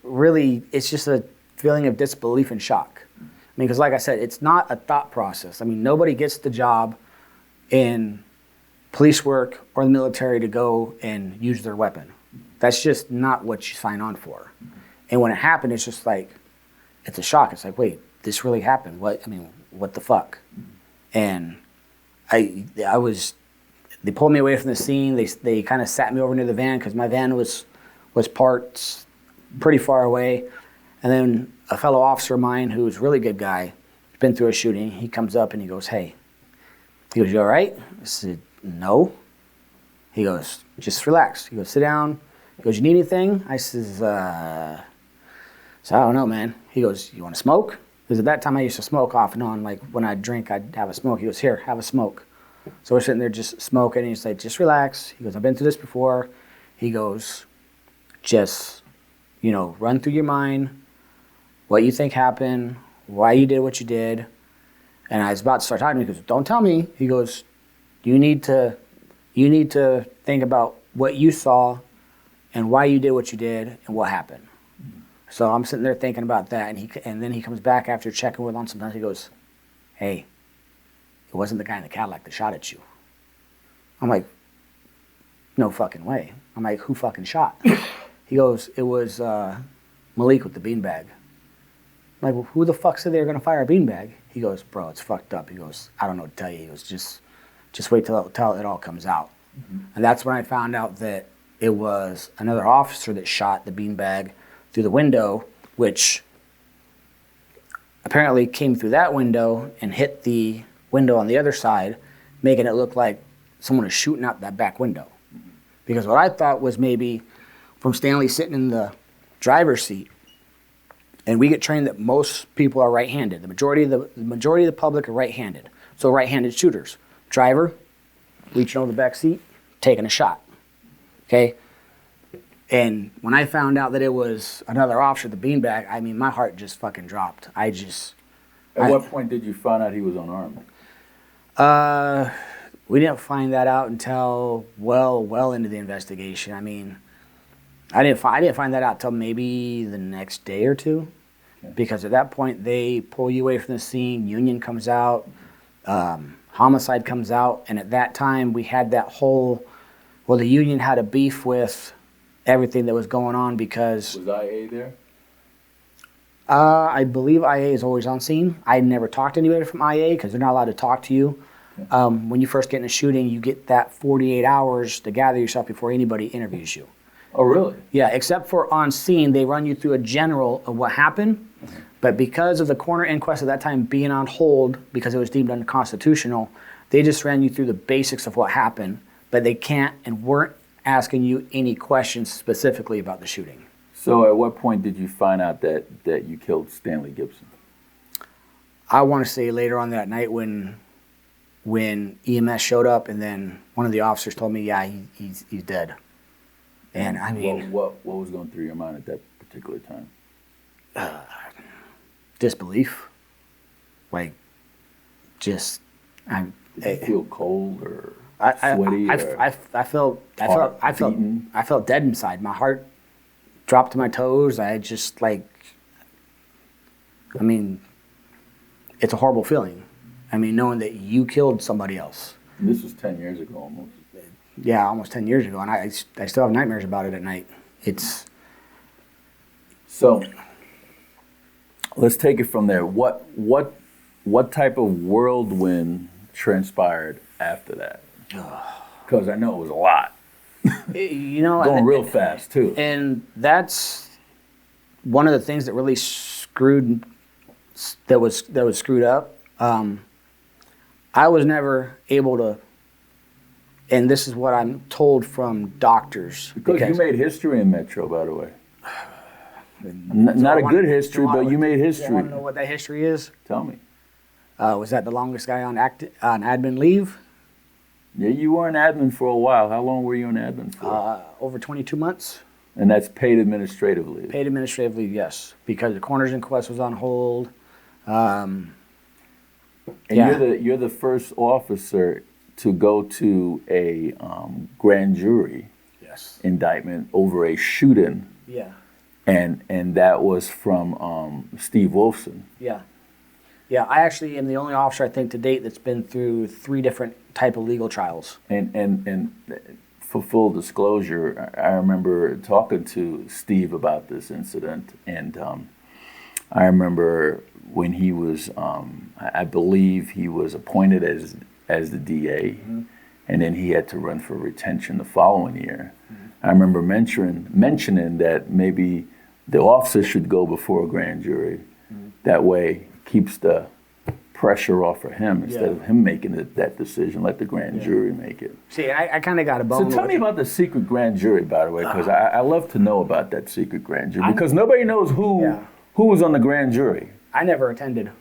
just a feeling of disbelief and shock. I mean, because like I said, it's not a thought process. I mean, nobody gets the job in police work or the military to go and use their weapon. That's just not what you sign on for. And when it happened, it's just like, it's a shock. It's like, wait, this really happened. What the fuck? And they pulled me away from the scene. They kind of sat me over near the van because my van was parked pretty far away. And then a fellow officer of mine who's a really good guy, been through a shooting, he comes up and he goes, hey. He goes, you all right? I said, no. He goes, just relax. He goes, sit down. He goes, you need anything? I says, so I don't know, man. He goes, you want to smoke? Because at that time I used to smoke off and on. Like when I'd drink, I'd have a smoke. He goes, here, have a smoke. So we're sitting there just smoking. And he's like, just relax. He goes, I've been through this before. He goes, just, run through your mind what you think happened, why you did what you did. And I was about to start talking to him. He goes, don't tell me. He goes, you need to You need to think about what you saw and why you did what you did and what happened. So I'm sitting there thinking about that, and then he comes back after checking with on sometimes. He goes, "Hey, it wasn't the guy in the Cadillac that shot at you." I'm like, "No fucking way." I'm like, "Who fucking shot?" He goes, "It was Malik with the beanbag." I'm like, "Well, who the fuck said they were gonna fire a beanbag?" He goes, "Bro, it's fucked up." He goes, "I don't know what to tell you." He goes, just wait till it all comes out. And that's when I found out that it was another officer that shot the beanbag through the window, which apparently came through that window and hit the window on the other side, making it look like someone was shooting out that back window. Because what I thought was maybe from Stanley sitting in the driver's seat, and we get trained that most people are right-handed. The majority of the public are right-handed. So right-handed shooters. Driver, reaching over the back seat, taking a shot. Okay? And when I found out that it was another officer, the beanbag, I mean, my heart just fucking dropped. At what point did you find out he was unarmed? We didn't find that out until well into the investigation. I mean, I didn't find that out till maybe the next day or two. Okay. Because at that point, they pull you away from the scene, Union comes out, Homicide comes out, and at that time, we had that whole, the Union had a beef with everything that was going on because... Was IA there? I believe IA is always on scene. I never talked to anybody from IA because they're not allowed to talk to you. Okay. When you first get in a shooting, you get that 48 hours to gather yourself before anybody interviews you. Oh, really? Yeah, except for on scene, they run you through a general of what happened. Mm-hmm. But because of the coroner inquest at that time being on hold because it was deemed unconstitutional, they just ran you through the basics of what happened, but they can't and weren't asking you any questions specifically about the shooting. So at what point did you find out that you killed Stanley Gibson? I want to say later on that night when EMS showed up, and then one of the officers told me, yeah, he's dead. And I mean... What was going through your mind at that particular time? Disbelief. Like, just... Did you feel cold or sweaty? I felt dead inside. My heart dropped to my toes. I just it's a horrible feeling. I mean, knowing that you killed somebody else. And this was 10 years ago almost. Yeah, almost 10 years ago, and I still have nightmares about it at night. So let's take it from there. What type of whirlwind transpired after that? Because I know it was a lot. Going real fast too. And that's one of the things that really screwed up. I was never able to, and this is what I'm told from doctors. Because you made history in Metro, by the way. Not a good history, but you made history. You want to know what that history is? Tell me. Was that the longest guy on admin leave? Yeah, you were in admin for a while. How long were you in admin for? Over 22 months. And that's paid administrative leave? Paid administrative leave, yes. Because the coroner's inquest was on hold. And you're the first officer to go to a grand jury indictment over a shooting. Yeah. And that was from Steve Wolfson. Yeah. Yeah, I actually am the only officer, I think, to date that's been through 3 different type of legal trials. And for full disclosure, I remember talking to Steve about this incident, and I remember when he was, I believe he was appointed as the DA, mm-hmm. and then he had to run for retention the following year. Mm-hmm. I remember mentioning that maybe the officer should go before a grand jury. Mm-hmm. That way, keeps the pressure off of him instead of him making that decision. Let the grand jury make it. See, I kind of got a bone. So tell me about the secret grand jury, by the way, because I love to know about that secret grand jury, because nobody knows who was on the grand jury. I never attended.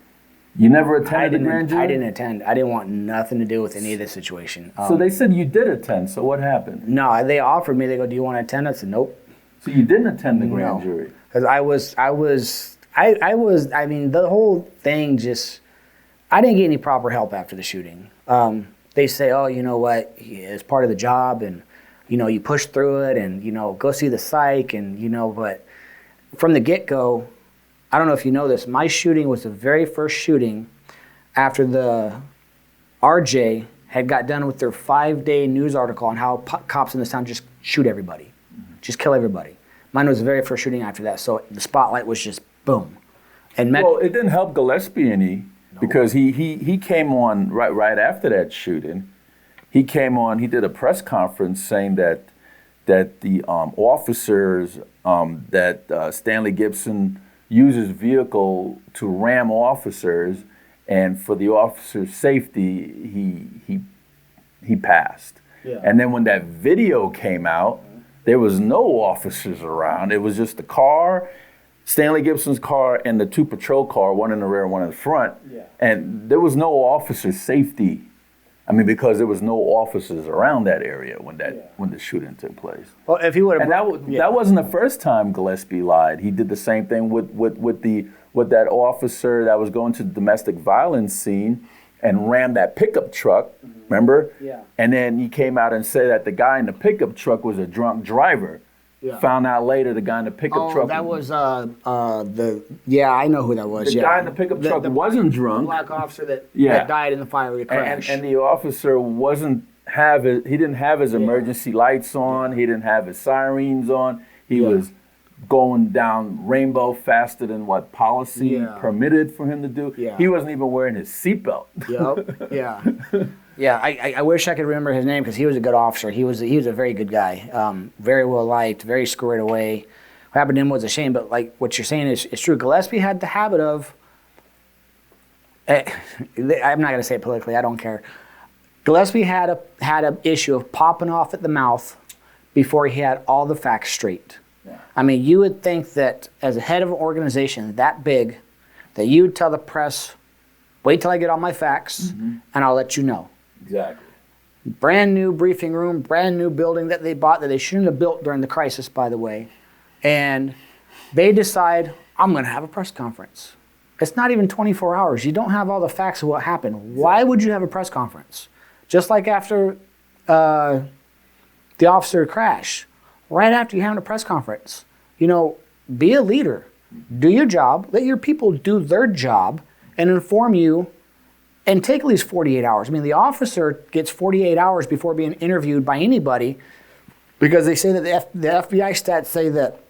You never attended the grand jury? I didn't attend. I didn't want nothing to do with any of this situation. So they said you did attend, so what happened? No, they offered me, they go, do you want to attend? I said, nope. So you didn't attend the grand jury? Because I mean, the whole thing just, I didn't get any proper help after the shooting. they say, oh, you know what, it's part of the job, and you push through it, and go see the psych, and but from the get-go, I don't know if you know this, my shooting was the very first shooting after the RJ had got done with their 5-day news article on how cops in this town just shoot everybody, just kill everybody. Mine was the very first shooting after that, so the spotlight was just boom. And well, it didn't help Gillespie any, because he came on right after that shooting. He came on. He did a press conference saying that the officers that Stanley Gibson uses vehicle to ram officers, and for the officer's safety, he passed. Yeah. And then when that video came out, there was no officers around. It was just the car, Stanley Gibson's car, and the 2 patrol cars, one in the rear and one in the front. Yeah. And there was no officer safety. I mean, because there was no officers around that area when the shooting took place. Well, if he would have, that wasn't the first time Gillespie lied. He did the same thing with that officer that was going to the domestic violence scene and rammed that pickup truck. Remember? Yeah. And then he came out and said that the guy in the pickup truck was a drunk driver. Yeah. Found out later the guy in the pickup truck. That was I know who that was. The guy in the pickup truck wasn't drunk. The black officer that died in the fiery crash. And the officer he didn't have his emergency lights on. He didn't have his sirens on. He was going down Rainbow faster than what policy permitted for him to do. Yeah. He wasn't even wearing his seatbelt. Yep. Yeah. Yeah, I wish I could remember his name, because he was a good officer. He was a very good guy, very well liked, very squared away. What happened to him was a shame, but like what you're saying is true. Gillespie had the habit of, I'm not going to say it politically, I don't care. Gillespie had a issue of popping off at the mouth before he had all the facts straight. Yeah. I mean, you would think that as a head of an organization that big, that you would tell the press, wait till I get all my facts, and I'll let you know. Exactly. Brand new briefing room, brand new building that they bought that they shouldn't have built during the crisis, by the way. And they decide, I'm going to have a press conference. It's not even 24 hours. You don't have all the facts of what happened. Why would you have a press conference? Just like after the officer crash, right after you have a press conference, be a leader. Do your job. Let your people do their job and inform you. And take at least 48 hours. I mean, the officer gets 48 hours before being interviewed by anybody, because they say that the FBI stats say that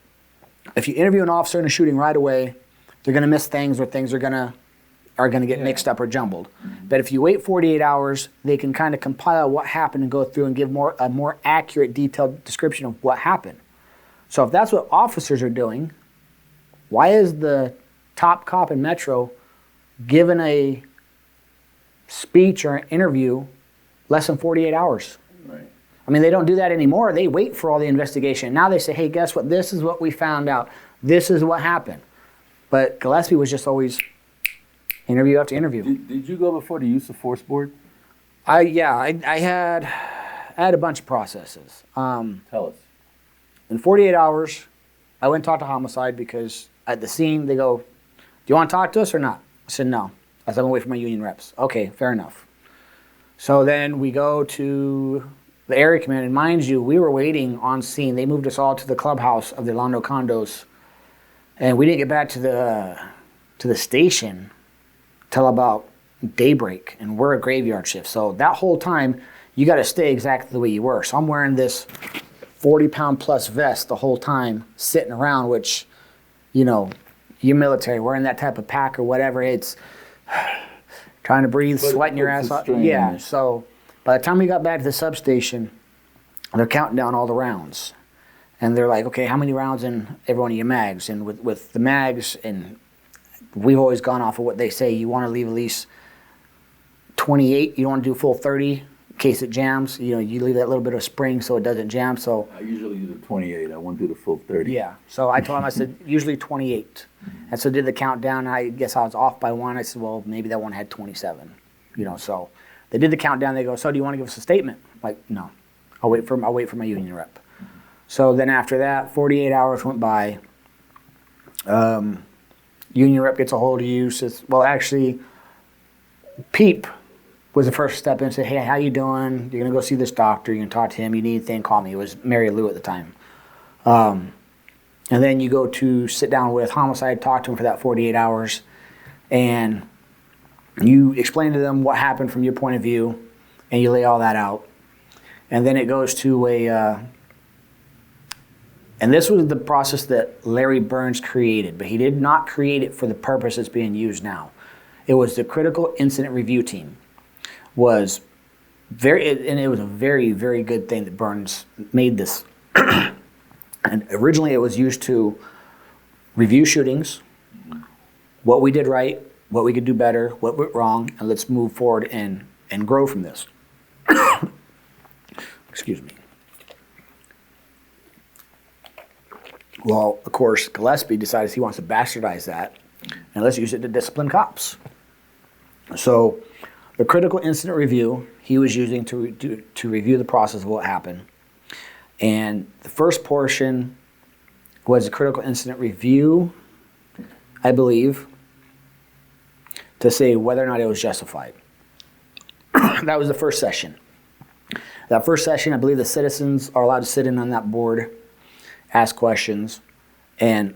if you interview an officer in a shooting right away, they're going to miss things, or things are going to get mixed up or jumbled. But if you wait 48 hours, they can kind of compile what happened and go through and give a more accurate, detailed description of what happened. So if that's what officers are doing, why is the top cop in Metro given a speech or an interview less than 48 hours? Right. I mean, they don't do that anymore. They wait for all the investigation. Now they say, hey, guess what? This is what we found out. This is what happened. But Gillespie was just always interview after interview. Did you go before the use of force board? I had a bunch of processes. Tell us. In 48 hours, I went and talked to homicide, because at the scene they go, do you want to talk to us or not? I said no. I said, I'm going to wait for my union reps. Okay, fair enough. So then we go to the area command, and mind you, we were waiting on scene. They moved us all to the clubhouse of the Orlando condos, and we didn't get back to the station till about daybreak, and we're a graveyard shift. So that whole time, you got to stay exactly the way you were. So I'm wearing this 40-pound plus vest the whole time, sitting around, which, you're military, wearing that type of pack or whatever, it's trying to breathe, sweating your ass off. Yeah, so by the time we got back to the substation, they're counting down all the rounds. And they're like, okay, how many rounds in every one of your mags? And with the mags, and we've always gone off of what they say, you want to leave at least 28. You don't want to do full 30 in case it jams. You leave that little bit of spring so it doesn't jam. So I usually do the 28. I won't do the full 30. Yeah. So I told him, I said, usually 28. And so did the countdown. I guess I was off by one. I said, well, maybe that one had 27. So they did the countdown. They go, so do you want to give us a statement? I'm like, no. I'll wait for my union rep. So then after that, 48 hours went by. Union rep gets a hold of you. Says, well, actually, Peep was the first step in and said, hey, how you doing? You're going to go see this doctor. You're going to talk to him. You need anything, call me. It was Mary Lou at the time. And then you go to sit down with homicide, talk to him for that 48 hours, and you explain to them what happened from your point of view, and you lay all that out. And then it goes to and this was the process that Larry Burns created, but he did not create it for the purpose it's being used now. It was the Critical Incident Review Team. It was a very, very good thing that Burns made this. And originally it was used to review shootings, what we did right, what we could do better, what went wrong, and let's move forward and grow from this. Excuse me. Well, of course, Gillespie decides he wants to bastardize that, and let's use it to discipline cops. So the Critical Incident Review he was using to review the process of what happened. And the first portion was the Critical Incident Review, I believe, to say whether or not it was justified. That was the first session. That first session, I believe the citizens are allowed to sit in on that board, ask questions, and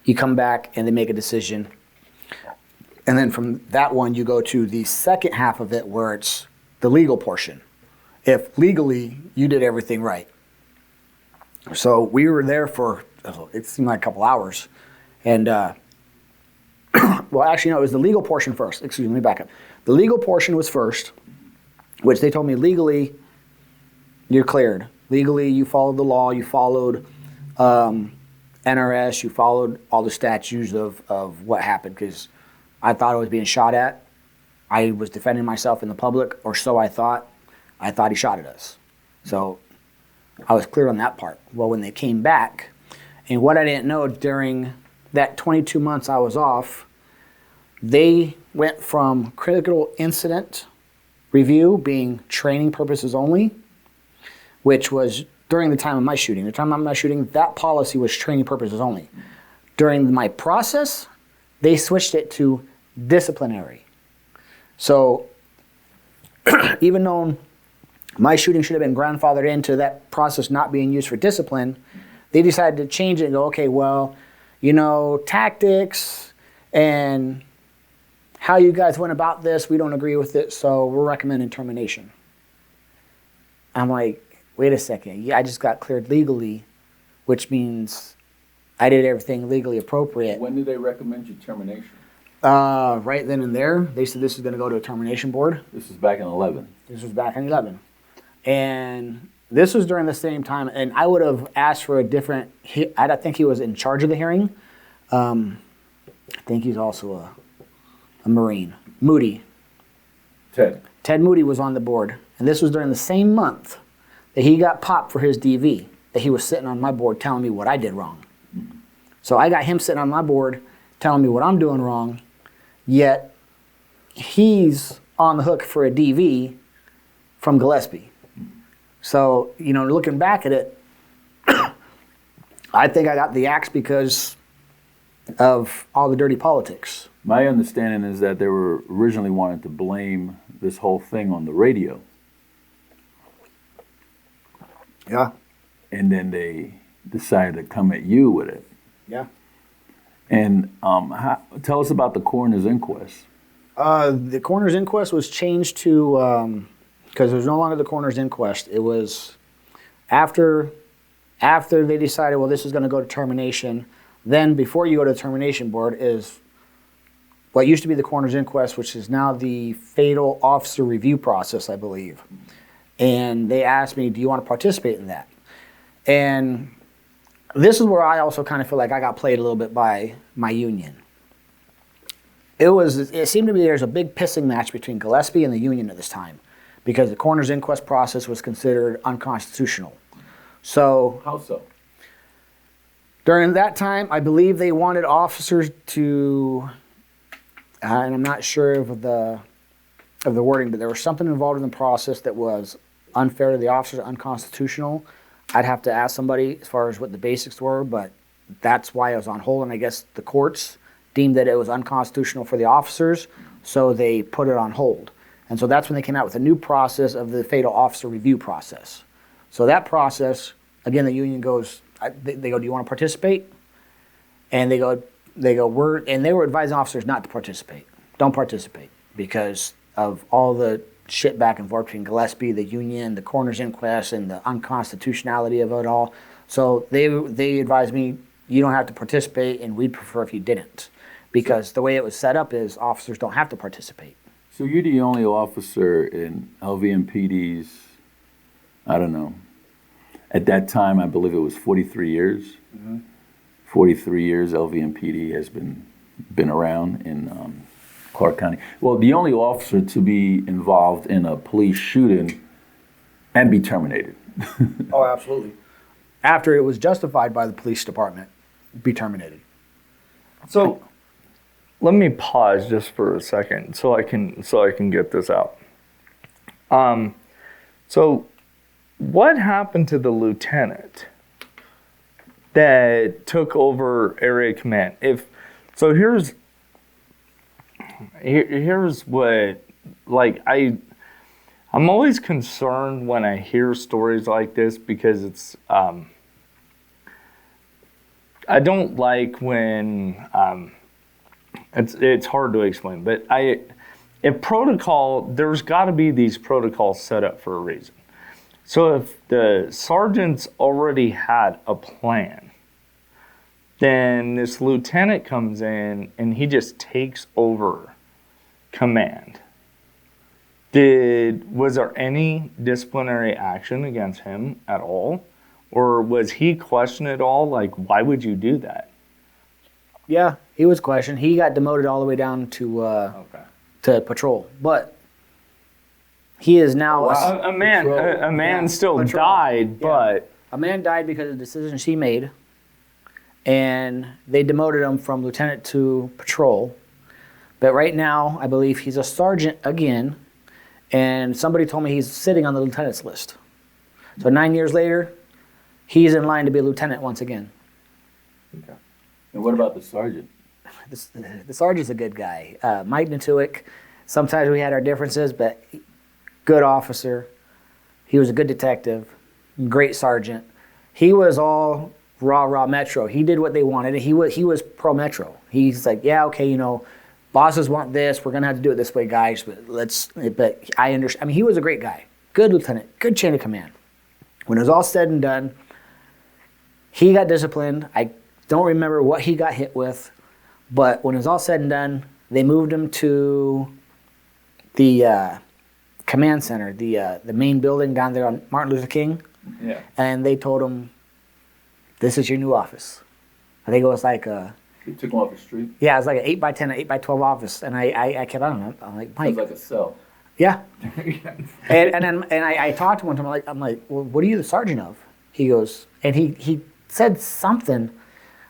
you come back and they make a decision. And then from that one, you go to the second half of it where it's the legal portion. If legally you did everything right. So we were there for, it seemed like a couple hours. And, well, actually, no, it was the legal portion first. Excuse me, let me back up. The legal portion was first, which they told me legally, you're cleared. Legally, you followed the law, you followed NRS, you followed all the statutes of what happened, because I thought I was being shot at. I was defending myself in the public, or so I thought. I thought he shot at us. So I was clear on that part. Well, when they came back, and what I didn't know during that 22 months I was off, they went from critical incident review being training purposes only, which was during the time of my shooting. The time of my shooting, that policy was training purposes only. During my process, they switched it to disciplinary. So even though my shooting should have been grandfathered into that process not being used for discipline, they decided to change it and go, okay, well, you know, tactics and how you guys went about this, we don't agree with it, so we're recommending termination. I'm like, wait a second, yeah, I just got cleared legally, which means I did everything legally appropriate. When did they recommend you termination? Right then and there, they said this is going to go to a termination board. This is back in 11. This was back in 11. And this was during the same time, and I would have asked for a different, I think he was in charge of the hearing. I think he's also a Marine. Moody. Ted Moody was on the board. And this was during the same month that he got popped for his DV, that he was sitting on my board telling me what I did wrong. So I got him sitting on my board telling me what I'm doing wrong, yet he's on the hook for a DV from Gillespie. So, you know, looking back at it, I think I got the axe because of all the dirty politics. My understanding is that they were originally wanted to blame this whole thing on the radio. Yeah. And then they decided to come at you with it. Yeah. And tell us about the coroner's inquest. The coroner's inquest was changed to, because it was no longer the coroner's inquest. It was after they decided, well, this is going to go to termination. Then before you go to the termination board is what used to be the coroner's inquest, which is now the fatal officer review process, I believe. And they asked me, do you want to participate in that? And this is where I also kind of feel like I got played a little bit by my union. It seemed to me there's a big pissing match between Gillespie and the union at this time, because the coroner's inquest process was considered unconstitutional. So How so? during that time, I believe they wanted officers to, and I'm not sure of the wording, but there was something involved in the process that was unfair to the officers, unconstitutional. I'd have to ask somebody as far as what the basics were, but that's why it was on hold, and I guess the courts deemed that it was unconstitutional for the officers, so they put it on hold. And so that's when they came out with a new process of the fatal officer review process. So that process, again, the union goes, they go, do you want to participate? And they go, they were advising officers not to participate. Don't participate because of all the shit back and forth between Gillespie, the union, the coroner's inquest, and the unconstitutionality of it all. So they advised me, you don't have to participate, and we'd prefer if you didn't. Because the way it was set up is officers don't have to participate. So you're the only officer in LVMPD's, I don't know, at that time, I believe it was 43 years. Mm-hmm. 43 years LVMPD has been around in Clark County. Well, the only officer to be involved in a police shooting and be terminated. Oh, absolutely. After it was justified by the police department, be terminated. So let me pause just for a second so I can get this out. So what happened to the lieutenant that took over area command? Here's what, like, I'm always concerned when I hear stories like this because it's I don't like when it's hard to explain, but there's got to be these protocols set up for a reason. So if the sergeants already had a plan, then this lieutenant comes in and he just takes over command. Was there any disciplinary action against him at all? Or was he questioned at all? Like, why would you do that? Yeah, he was questioned. He got demoted all the way down to patrol. But he is now a man still died, but a man died because of the decisions he made, and they demoted him from lieutenant to patrol. But right now, I believe he's a sergeant again, and somebody told me he's sitting on the lieutenant's list. So 9 years later, he's in line to be a lieutenant once again. Okay. And what about the sergeant? The sergeant's a good guy. Mike Natuick, sometimes we had our differences, but good officer. He was a good detective, great sergeant. He was all raw Metro. He did what they wanted. He was pro Metro. He's like, yeah, okay, bosses want this. We're gonna have to do it this way, guys. But I understand. I mean, he was a great guy, good lieutenant, good chain of command. When it was all said and done, he got disciplined. I don't remember what he got hit with, but when it was all said and done, they moved him to the command center, the main building down there on Martin Luther King. yeah. And they told him, this is your new office. I think it was like You took him off the street? yeah, it was like an 8x10, 8x12 office. And I kept on him. I'm like, Mike. Sounds like a cell. Yeah. and I talked to him. I'm like, well, what are you the sergeant of? He goes, and he said something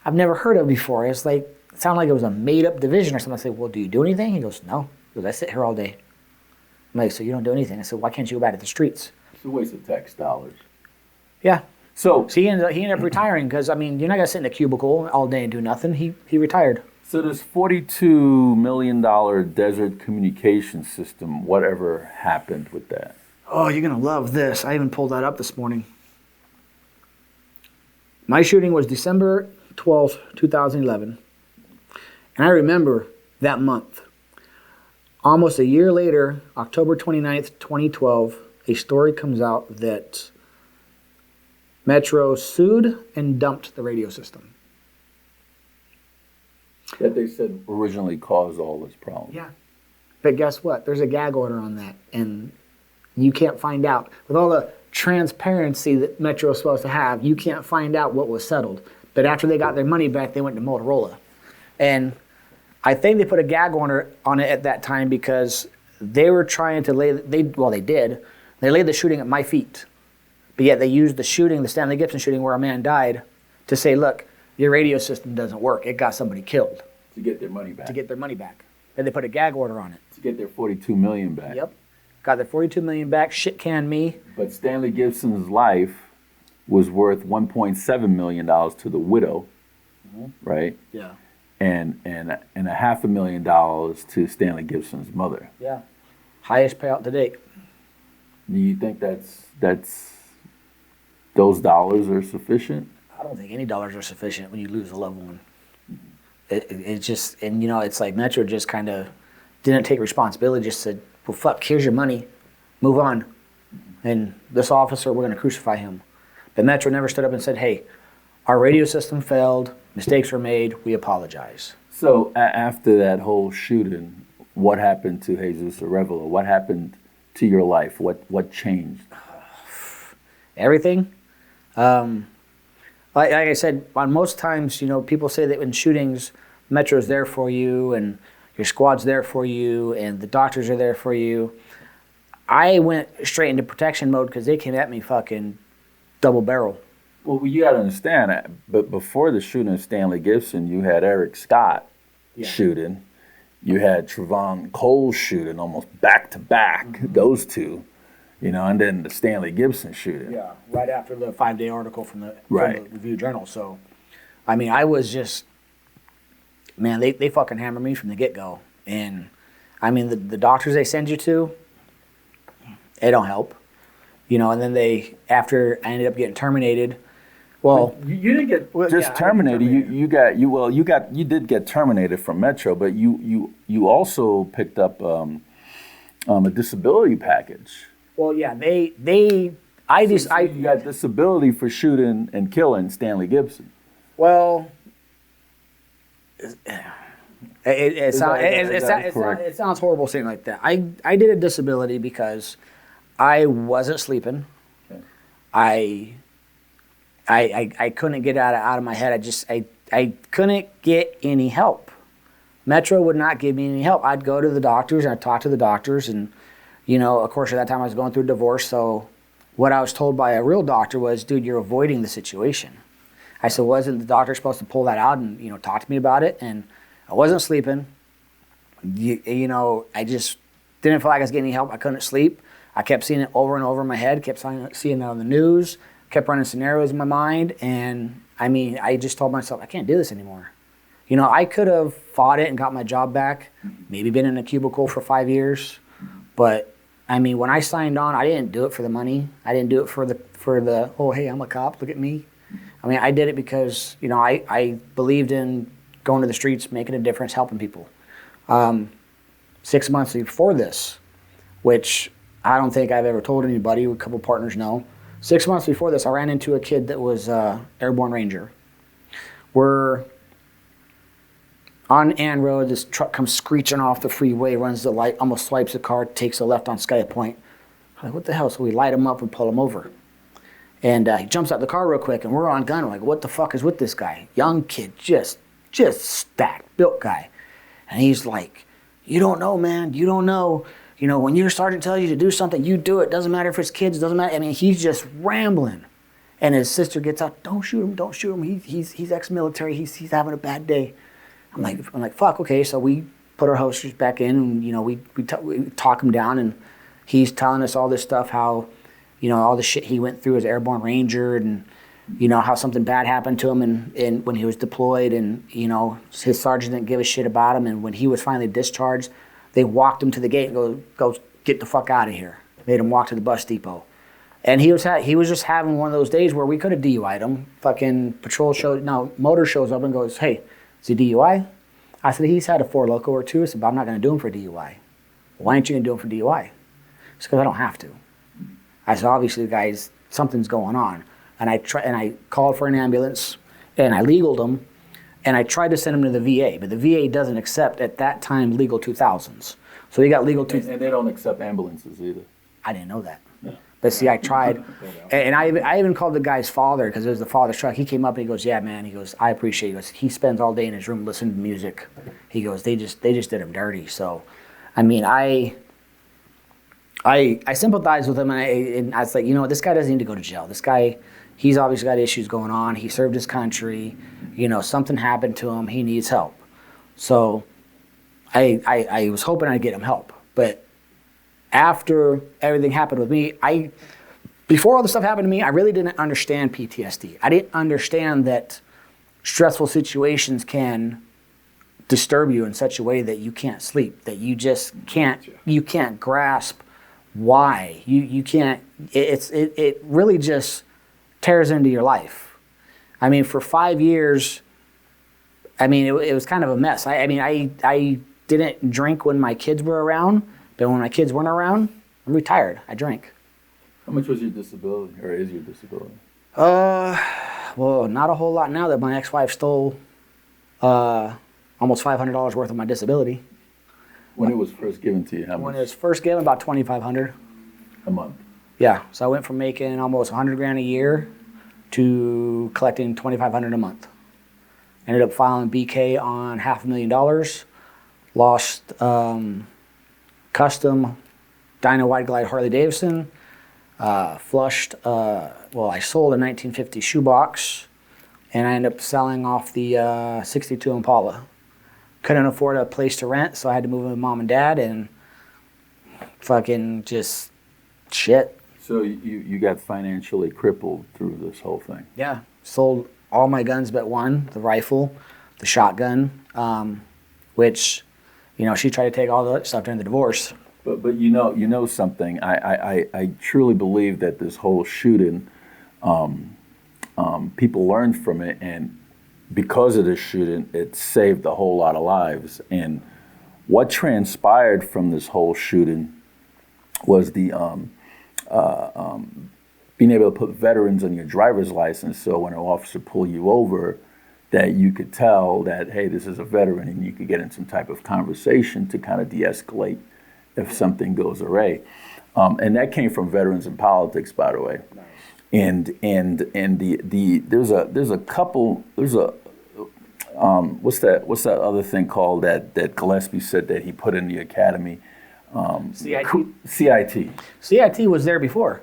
I've never heard of before. It's like, it sounded like it was a made-up division or something. I said, well, do you do anything? He goes, no. He goes, I sit here all day. I'm like, so you don't do anything? I said, why can't you go back to the streets? It's a waste of tax dollars. Yeah. So he ended up retiring because, I mean, you're not going to sit in a cubicle all day and do nothing. He retired. So this $42 million desert communication system, whatever happened with that? Oh, you're going to love this. I even pulled that up this morning. My shooting was December 12th, 2011. And I remember that month. Almost a year later, October 29th, 2012, a story comes out that Metro sued and dumped the radio system. That they said originally caused all this problem. Yeah. But guess what? There's a gag order on that, and you can't find out. With all the transparency that Metro is supposed to have, you can't find out what was settled. But after they got their money back, they went to Motorola. And I think they put a gag order on it at that time because they were trying to they did. They laid the shooting at my feet. But yet they used the shooting, the Stanley Gibson shooting where a man died, to say, look, your radio system doesn't work. It got somebody killed. To get their money back. To get their money back. And they put a gag order on it. To get their $42 million back. Yep. Got their $42 million back, shit canned me. But Stanley Gibson's life was worth $1.7 million to the widow, right? Yeah. And $500,000 to Stanley Gibson's mother. Yeah. Highest payout to date. Do you think that's those dollars are sufficient? I don't think any dollars are sufficient when you lose a loved one. It just, and you know, it's like Metro just kind of didn't take responsibility, just said, well, fuck, here's your money, move on. And this officer, we're going to crucify him. But Metro never stood up and said, hey, our radio system failed, mistakes were made, we apologize. So after that whole shooting, what happened to Jesus Arevalo? What happened to your life? What changed? Everything. Like I said, on most times, you know, people say that in shootings, Metro's there for you and your squad's there for you and the doctors are there for you. I went straight into protection mode because they came at me fucking double barrel. Well, you got to understand that. But before the shooting of Stanley Gibson, you had Eric Scott shooting. You had Trevon Cole shooting almost back to back. Those two, you know, and then the Stanley Gibson shooting. Yeah, right after the 5-day article from the Review Journal. So, I mean, I was just, man, they fucking hammered me from the get-go. And, I mean, the doctors they send you to, they don't help. You know, and then after I ended up getting terminated, well, you didn't get terminated. You did get terminated from Metro, but you also picked up a disability package. Well, yeah, you got disability for shooting and killing Stanley Gibson. Well, it sounds horrible saying like that. I did a disability because I wasn't sleeping. Okay. I couldn't get out of my head. I couldn't get any help. Metro would not give me any help. I'd go to the doctors and I'd talk to the doctors, and you know, of course, at that time I was going through a divorce. So what I was told by a real doctor was, "Dude, you're avoiding the situation." I said, "Wasn't the doctor supposed to pull that out and talk to me about it?" And I wasn't sleeping. You know, I just didn't feel like I was getting any help. I couldn't sleep. I kept seeing it over and over in my head. Kept seeing it on the news. Kept running scenarios in my mind, and I mean, I just told myself, I can't do this anymore. You know, I could have fought it and got my job back, maybe been in a cubicle for 5 years, but I mean, when I signed on, I didn't do it for the money. I didn't do it for the oh, hey, I'm a cop, look at me. I mean, I did it because, you know, I believed in going to the streets, making a difference, helping people. 6 months before this, which I don't think I've ever told anybody, a couple partners know. 6 months before this, I ran into a kid that was Airborne Ranger. We're on Ann Road, this truck comes screeching off the freeway, runs the light, almost swipes the car, takes a left on Sky Point. I'm like, what the hell? So we light him up and pull him over. And he jumps out the car real quick, and we're on gun. We're like, what the fuck is with this guy? Young kid, just stacked, built guy. And he's like, you don't know, man, you don't know. You know, when your sergeant tells you to do something, you do it. Doesn't matter if it's kids, doesn't matter. I mean, he's just rambling. And his sister gets out, don't shoot him. He's ex-military, he's having a bad day. I'm like, fuck, okay. So we put our holsters back in, and, you know, we talk him down, and he's telling us all this stuff, how, you know, all the shit he went through as Airborne Ranger, and, you know, how something bad happened to him and when he was deployed, and, you know, his sergeant didn't give a shit about him, and when he was finally discharged, they walked him to the gate and go get the fuck out of here. Made him walk to the bus depot. And he was just having one of those days where we could have DUI'd him. Fucking motor shows up and goes, hey, is he DUI? I said, he's had a 4 Loko or 2. I said, but I'm not going to do him for DUI. Why aren't you going to do him for DUI? It's because I don't have to. I said, obviously, guys, something's going on. And I called for an ambulance, and I legaled him. And I tried to send him to the VA, but the VA doesn't accept, at that time, legal 2000s. So he got legal 2000s. And they don't accept ambulances either. I didn't know that. Yeah. But see, I tried. And I even called the guy's father, because it was the father's truck. He came up and he goes, yeah, man. He goes, I appreciate it. He goes, he spends all day in his room listening to music. He goes, they just did him dirty. So, I mean, I sympathize with him, and I was like, you know what, this guy doesn't need to go to jail. This guy, he's obviously got issues going on. He served his country. You know, something happened to him. He needs help. So I was hoping I'd get him help. But after everything happened with me, before all this stuff happened to me, I really didn't understand PTSD. I didn't understand that stressful situations can disturb you in such a way that you can't sleep, that you just can't grasp why. You can't, it really just tears into your life. I mean, for 5 years, I mean, it was kind of a mess. I didn't drink when my kids were around, but when my kids weren't around, I'm retired. I drank. How much was your disability, or is your disability? Well, not a whole lot now that my ex-wife stole almost $500 worth of my disability. When it was first given to you, how much? When it was first given, about $2,500 a month. Yeah, so I went from making almost $100,000 a year to collecting $2,500 a month. Ended up filing BK on $500,000. Lost custom dyno wide glide Harley Davidson. Flushed. I sold a 1950 shoebox, and I ended up selling off the 62 Impala. Couldn't afford a place to rent, so I had to move in with mom and dad, and fucking just shit. So you got financially crippled through this whole thing? Yeah, sold all my guns but one, the rifle, the shotgun, which, she tried to take all the stuff during the divorce. But you know something. I truly believe that this whole shooting, people learned from it, and because of this shooting, it saved a whole lot of lives. And what transpired from this whole shooting was the being able to put veterans on your driver's license, so when an officer pull you over, that you could tell that, hey, this is a veteran, and you could get in some type of conversation to kind of de-escalate if something goes awry. And that came from Veterans in Politics, by the way. Nice. And there's a what's that other thing called that Gillespie said that he put in the academy? CIT. CIT was there before.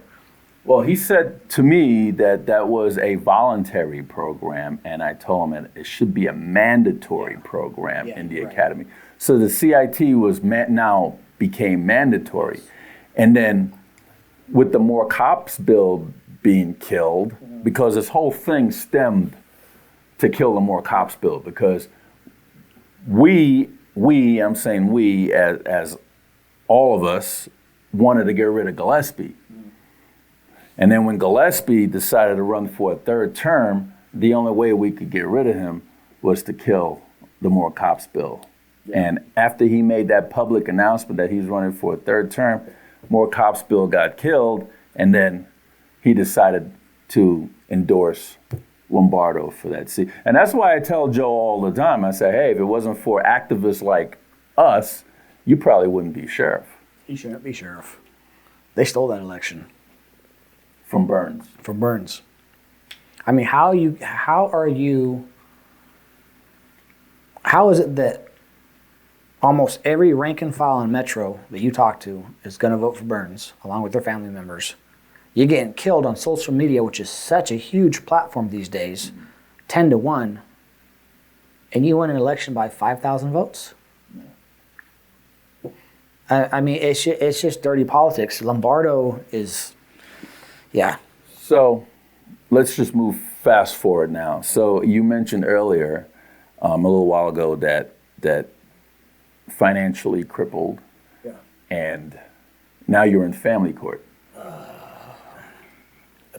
Well, he said to me that was a voluntary program, and I told him it should be a mandatory program in the academy. So the CIT was now became mandatory. And then with the More Cops bill being killed, because this whole thing stemmed to kill the More Cops bill, because I'm saying we as all of us wanted to get rid of Gillespie. And then when Gillespie decided to run for a third term, the only way we could get rid of him was to kill the More Cops bill. Yeah. And after he made that public announcement that he's running for a third term, More Cops bill got killed, and then he decided to endorse Lombardo for that seat. And that's why I tell Joe all the time, I say, hey, if it wasn't for activists like us, you probably wouldn't be sheriff. You shouldn't be sheriff. They stole that election. From Burns. From Burns. I mean, how is it that almost every rank and file in Metro that you talk to is going to vote for Burns, along with their family members? You're getting killed on social media, which is such a huge platform these days, 10-1, and you win an election by 5,000 votes? I mean, it's just dirty politics. Lombardo is, yeah. So let's just move fast forward now. So you mentioned earlier, a little while ago, that financially crippled, and now you're in family court.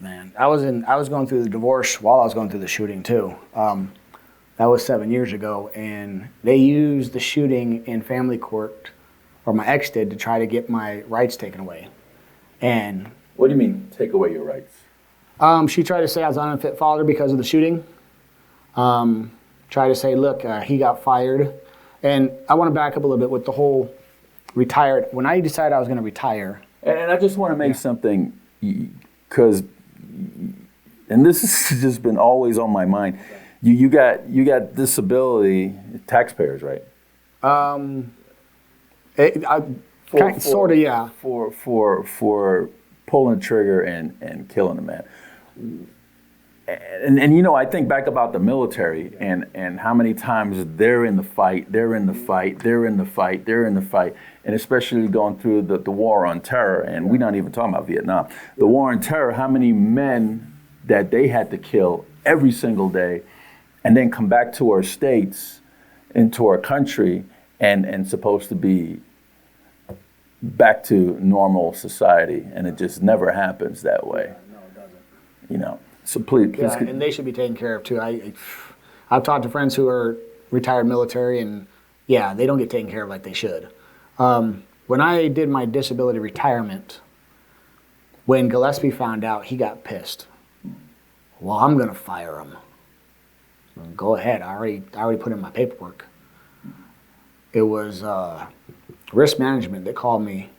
Man, I was going through the divorce while I was going through the shooting too. That was 7 years ago, and they used the shooting in family court, or my ex did, to try to get my rights taken away. And what do you mean, take away your rights? She tried to say I was an unfit father because of the shooting. Tried to say, look, he got fired. And I want to back up a little bit with the whole retired. When I decided I was going to retire. And I just want to make something, because, and this has just been always on my mind. You got disability, taxpayers, right? Sort of, yeah. For pulling the trigger and killing a man. And I think back about the military and how many times they're in the fight, and especially going through the war on terror, and we're not even talking about Vietnam. The war on terror, how many men that they had to kill every single day, and then come back to our states into our country and supposed to be back to normal society, and it just never happens that way. No, it doesn't. You know, so please. Yeah, and they should be taken care of too. I've talked to friends who are retired military, and yeah, they don't get taken care of like they should. When I did my disability retirement, when Gillespie found out, he got pissed. Well, I'm gonna fire him. Go ahead. I already put in my paperwork. It was risk management that called me.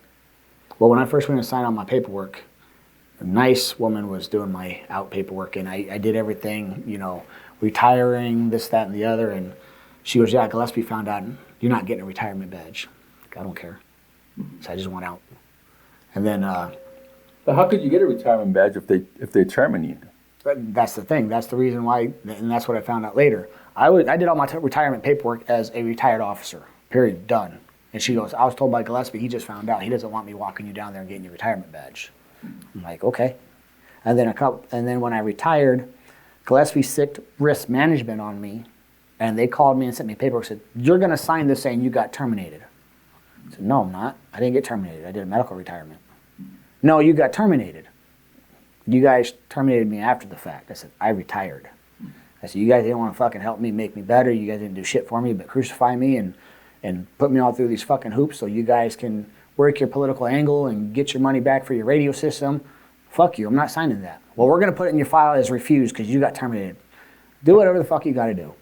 Well, when I first went to sign on my paperwork, a nice woman was doing my out paperwork, and I did everything, you know, retiring, this, that, and the other. And she goes, yeah, Gillespie found out you're not getting a retirement badge. I don't care. So I just want out. And then But how could you get a retirement badge if they terminate you? that's the thing. That's the reason why, and that's what I found out later. I did all my retirement paperwork as a retired officer. Period. Done. And she goes, I was told by Gillespie, he just found out. He doesn't want me walking you down there and getting your retirement badge. I'm like, okay. And then when I retired, Gillespie sicked risk management on me, and they called me and sent me paperwork and said, you're going to sign this saying you got terminated. I said, no, I'm not. I didn't get terminated. I did a medical retirement. No, you got terminated. You guys terminated me after the fact. I said, I retired. I said, you guys didn't want to fucking help me, make me better. You guys didn't do shit for me but crucify me and put me all through these fucking hoops so you guys can work your political angle and get your money back for your radio system. Fuck you, I'm not signing that. Well, we're going to put it in your file as refused because you got terminated. Do whatever the fuck you got to do.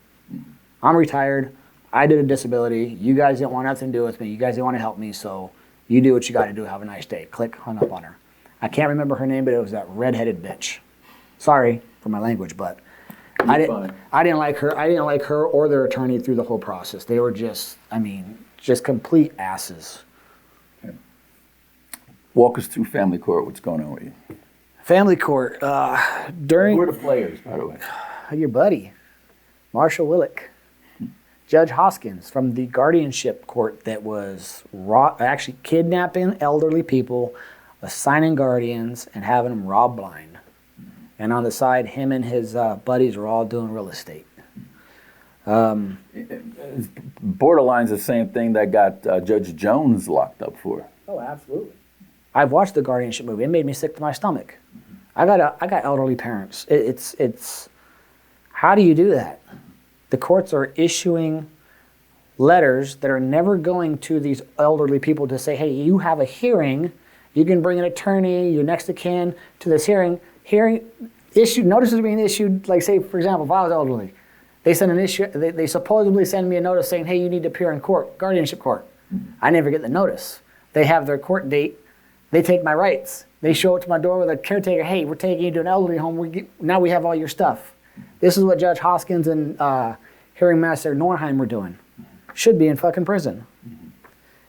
I'm retired. I did a disability. You guys didn't want nothing to do with me. You guys didn't want to help me, so you do what you got to do. Have a nice day. Click, hung up on her. I can't remember her name, but it was that redheaded bitch. Sorry for my language, but I didn't like her. I didn't like her or their attorney through the whole process. They were just complete asses. Walk us through family court. What's going on with you? Family court. Who are the players, by the way? Your buddy, Marshall Willick, Judge Hoskins from the guardianship court that was actually kidnapping elderly people, assigning guardians, and having them rob blind. And on the side, him and his buddies were all doing real estate. Borderline's the same thing that got Judge Jones locked up for. Oh, absolutely. I've watched the guardianship movie. It made me sick to my stomach. I got elderly parents. It's how do you do that? The courts are issuing letters that are never going to these elderly people to say, hey, you have a hearing. You can bring an attorney, your next of kin to this hearing. Notices are being issued, like say, for example, if I was elderly, they send an issue, they supposedly send me a notice saying, hey, you need to appear in court, guardianship court. I never get the notice. They have their court date. They take my rights. They show up to my door with a caretaker, hey, we're taking you to an elderly home. Now we have all your stuff. This is what Judge Hoskins and Hearing Master Norheim were doing. Should be in fucking prison.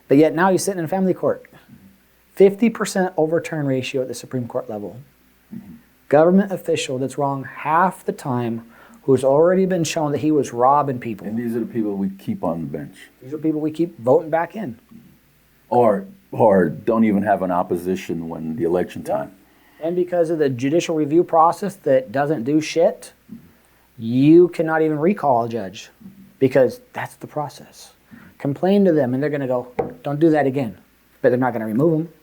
But yet now he's sitting in family court. 50% overturn ratio at the Supreme Court level. Government official that's wrong half the time, who's already been shown that he was robbing people. And these are the people we keep on the bench. These are people we keep voting back in. Or don't even have an opposition when the election time. And because of the judicial review process that doesn't do shit, you cannot even recall a judge because that's the process. Complain to them and they're going to go, don't do that again. But they're not going to remove them.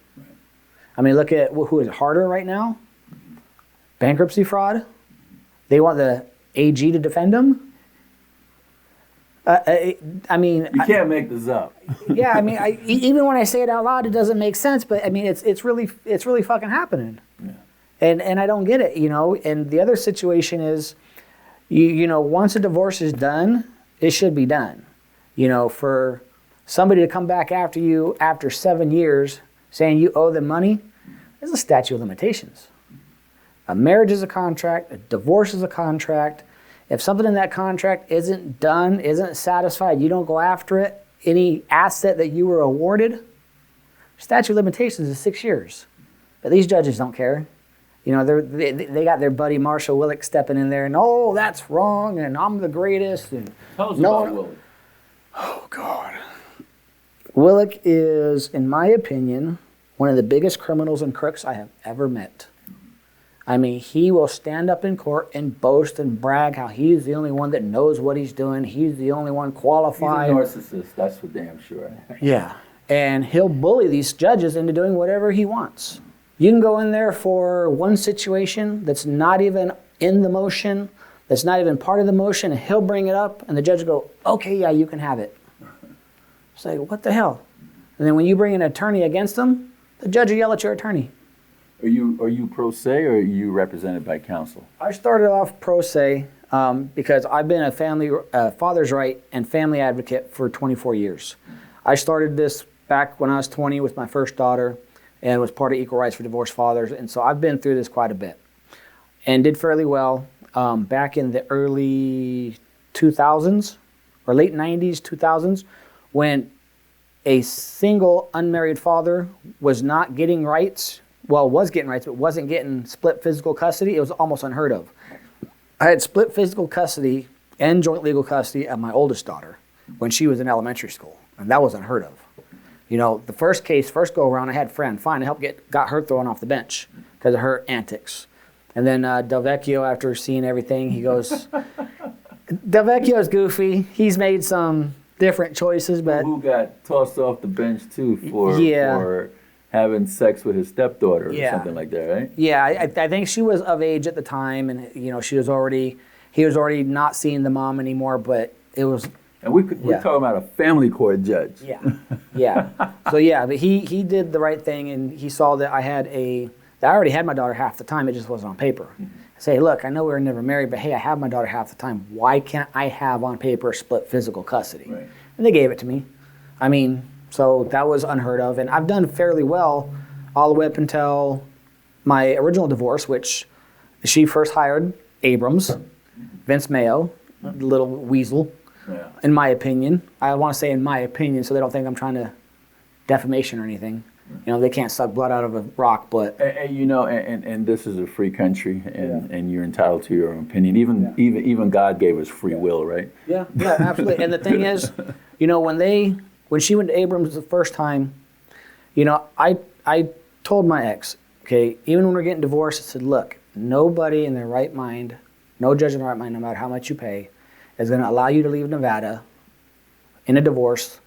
I mean, look at who is harder right now. Bankruptcy fraud. They want the AG to defend them. I mean, you can't make this up. Yeah, I mean, even when I say it out loud, it doesn't make sense. But I mean, it's really fucking happening. Yeah. And I don't get it, you know. And the other situation is, you know, once a divorce is done, it should be done. You know, for somebody to come back after you after 7 years saying you owe them money, there's a statute of limitations. A marriage is a contract. A divorce is a contract. If something in that contract isn't done, isn't satisfied, you don't go after it, any asset that you were awarded, statute of limitations is 6 years. But these judges don't care. You know, they got their buddy Marshall Willick stepping in there and, oh, that's wrong, and I'm the greatest. And tell us about Willick. Oh, God. Willick is, in my opinion, one of the biggest criminals and crooks I have ever met. I mean, he will stand up in court and boast and brag how he's the only one that knows what he's doing. He's the only one He's a qualified. narcissist, that's for damn sure. Yeah. And he'll bully these judges into doing whatever he wants. You can go in there for one situation that's not even in the motion, that's not even part of the motion, and he'll bring it up, and the judge will go, okay, yeah, you can have it. It's like, what the hell? And then when you bring an attorney against them, the judge will yell at your attorney. Are you pro se or are you represented by counsel? I started off pro se because I've been a father's right and family advocate for 24 years. I started this back when I was 20 with my first daughter and was part of Equal Rights for Divorced Fathers. And so I've been through this quite a bit and did fairly well back in the early 2000s or late 90s, 2000s, when a single unmarried father was not getting rights. Well, was getting rights, but wasn't getting split physical custody. It was almost unheard of. I had split physical custody and joint legal custody of my oldest daughter when she was in elementary school, and that was unheard of. You know, the first go around, I had a friend, fine, I got her thrown off the bench because of her antics. And then Del Vecchio, after seeing everything, he goes, Del Vecchio's goofy. He's made some different choices, but Who got tossed off the bench too for having sex with his stepdaughter or something like that, right? yeah, I think she was of age at the time, and he was already not seeing the mom anymore. But it was And we're talking about a family court judge. yeah. So yeah, but he did the right thing, and he saw that I already had my daughter half the time. It just wasn't on paper. I say, look, I know we were never married, but hey, I have my daughter half the time. Why can't I have on paper split physical custody? Right. And they gave it to me. I mean, so that was unheard of, and I've done fairly well all the way up until my original divorce, which she first hired Abrams, Vince Mayo, little weasel, in my opinion. I want to say in my opinion so they don't think I'm trying to defamation or anything. You know, they can't suck blood out of a rock, but... And this is a free country, and you're entitled to your own opinion. Even God gave us free will, right? Yeah, absolutely. And the thing is, you know, when she went to Abrams the first time, you know, I told my ex, okay, even when we're getting divorced, I said, look, nobody in their right mind, no judge in their right mind, no matter how much you pay, is going to allow you to leave Nevada in a divorce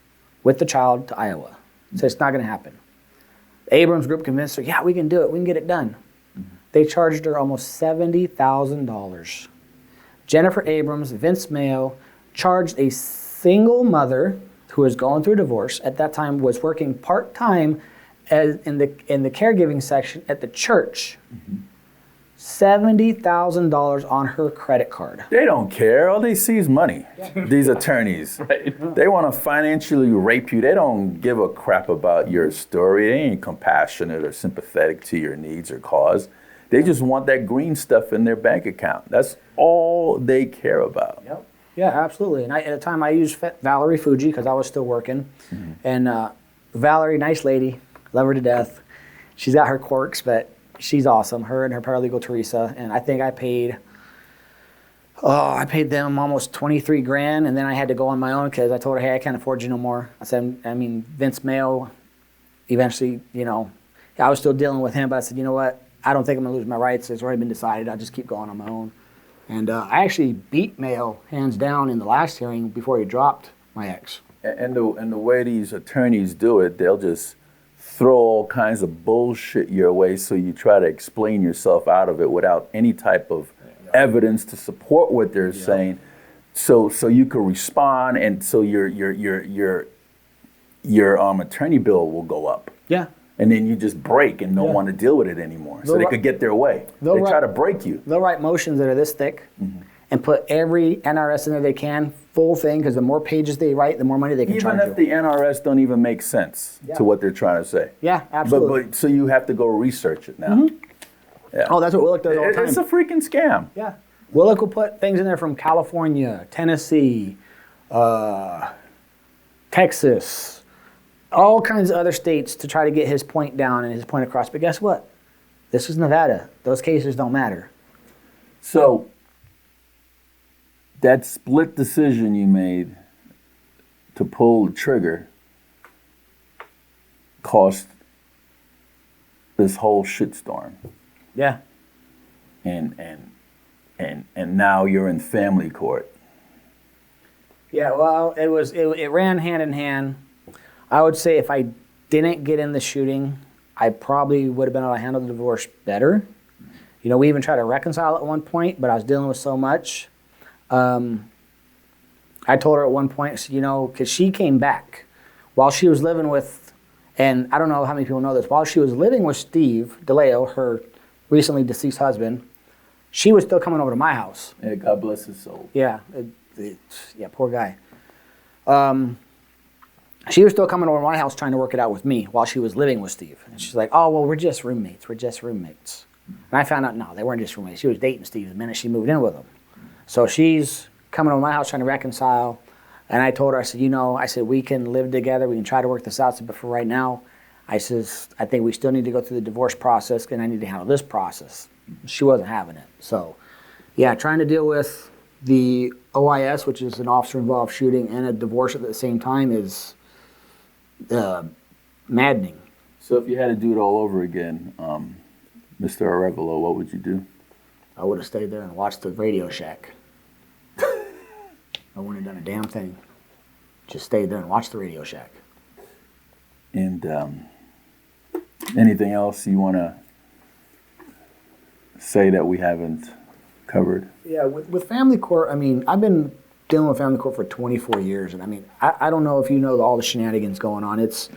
with the child to Iowa. So it's not going to happen. The Abrams group convinced her, yeah, we can do it. We can get it done. They charged her almost $70,000. Jennifer Abrams, Vince Mayo, charged a single mother who was going through a divorce, at that time was working part-time in the caregiving section at the church, $70,000 on her credit card. They don't care. All they see is money. These attorneys. Right. They want to financially rape you. They don't give a crap about your story. They ain't compassionate or sympathetic to your needs or cause. They just want that green stuff in their bank account. That's all they care about. Yep. Yeah, absolutely. And at the time, I used Valerie Fuji because I was still working. And Valerie, nice lady, love her to death. She's got her quirks, but she's awesome. Her and her paralegal Teresa. And I think I paid them almost $23,000, and then I had to go on my own because I told her, hey, I can't afford you no more. I said, Vince Mayo, eventually, you know, I was still dealing with him, but I said, you know what? I don't think I'm going to lose my rights. It's already been decided. I'll just keep going on my own. And I actually beat Mayo hands down in the last hearing before he dropped my ex. And the way these attorneys do it, they'll just throw all kinds of bullshit your way so you try to explain yourself out of it without any type of evidence to support what they're saying. So you can respond, and so your attorney bill will go up. Yeah. And then you just break and don't want to deal with it anymore. So they could get their way. They try to break you. They'll write motions that are this thick and put every NRS in there they can, full thing, because the more pages they write, the more money they can charge you. Even if the NRS don't even make sense to what they're trying to say. Yeah, absolutely. But so you have to go research it now. Yeah. Oh, that's what Willick does all the time. It's a freaking scam. Yeah. Willick will put things in there from California, Tennessee, Texas, all kinds of other states to try to get his point down and his point across. But guess what? This is Nevada. Those cases don't matter. So that split decision you made to pull the trigger cost this whole shitstorm. Yeah. and now you're in family court. Yeah, well, it ran hand in hand. I would say if I didn't get in the shooting, I probably would have been able to handle the divorce better. You know, we even tried to reconcile at one point, but I was dealing with so much. I told her at one point, I said, you know, because she came back while she was living with, and I don't know how many people know this, while she was living with Steve DeLeo, her recently deceased husband, she was still coming over to my house. Yeah, God bless his soul. Yeah, yeah, poor guy. She was still coming over to my house trying to work it out with me while she was living with Steve. And she's like, oh, well, we're just roommates. We're just roommates. And I found out, no, they weren't just roommates. She was dating Steve the minute she moved in with him. So she's coming over to my house trying to reconcile. And I told her, I said, you know, I said, we can live together. We can try to work this out. I said, but for right now, I says, I think we still need to go through the divorce process and I need to handle this process. She wasn't having it. So, yeah, trying to deal with the OIS, which is an officer-involved shooting, and a divorce at the same time is maddening. So if you had to do it all over again, Mr. Arevalo, what would you do? I would have stayed there and watched the Radio Shack. I wouldn't have done a damn thing. Just stayed there and watched the Radio Shack. And anything else you want to say that we haven't covered? Yeah, with family court, I mean, I've been dealing with family court for 24 years. And I mean, I don't know if you know all the shenanigans going on. It's,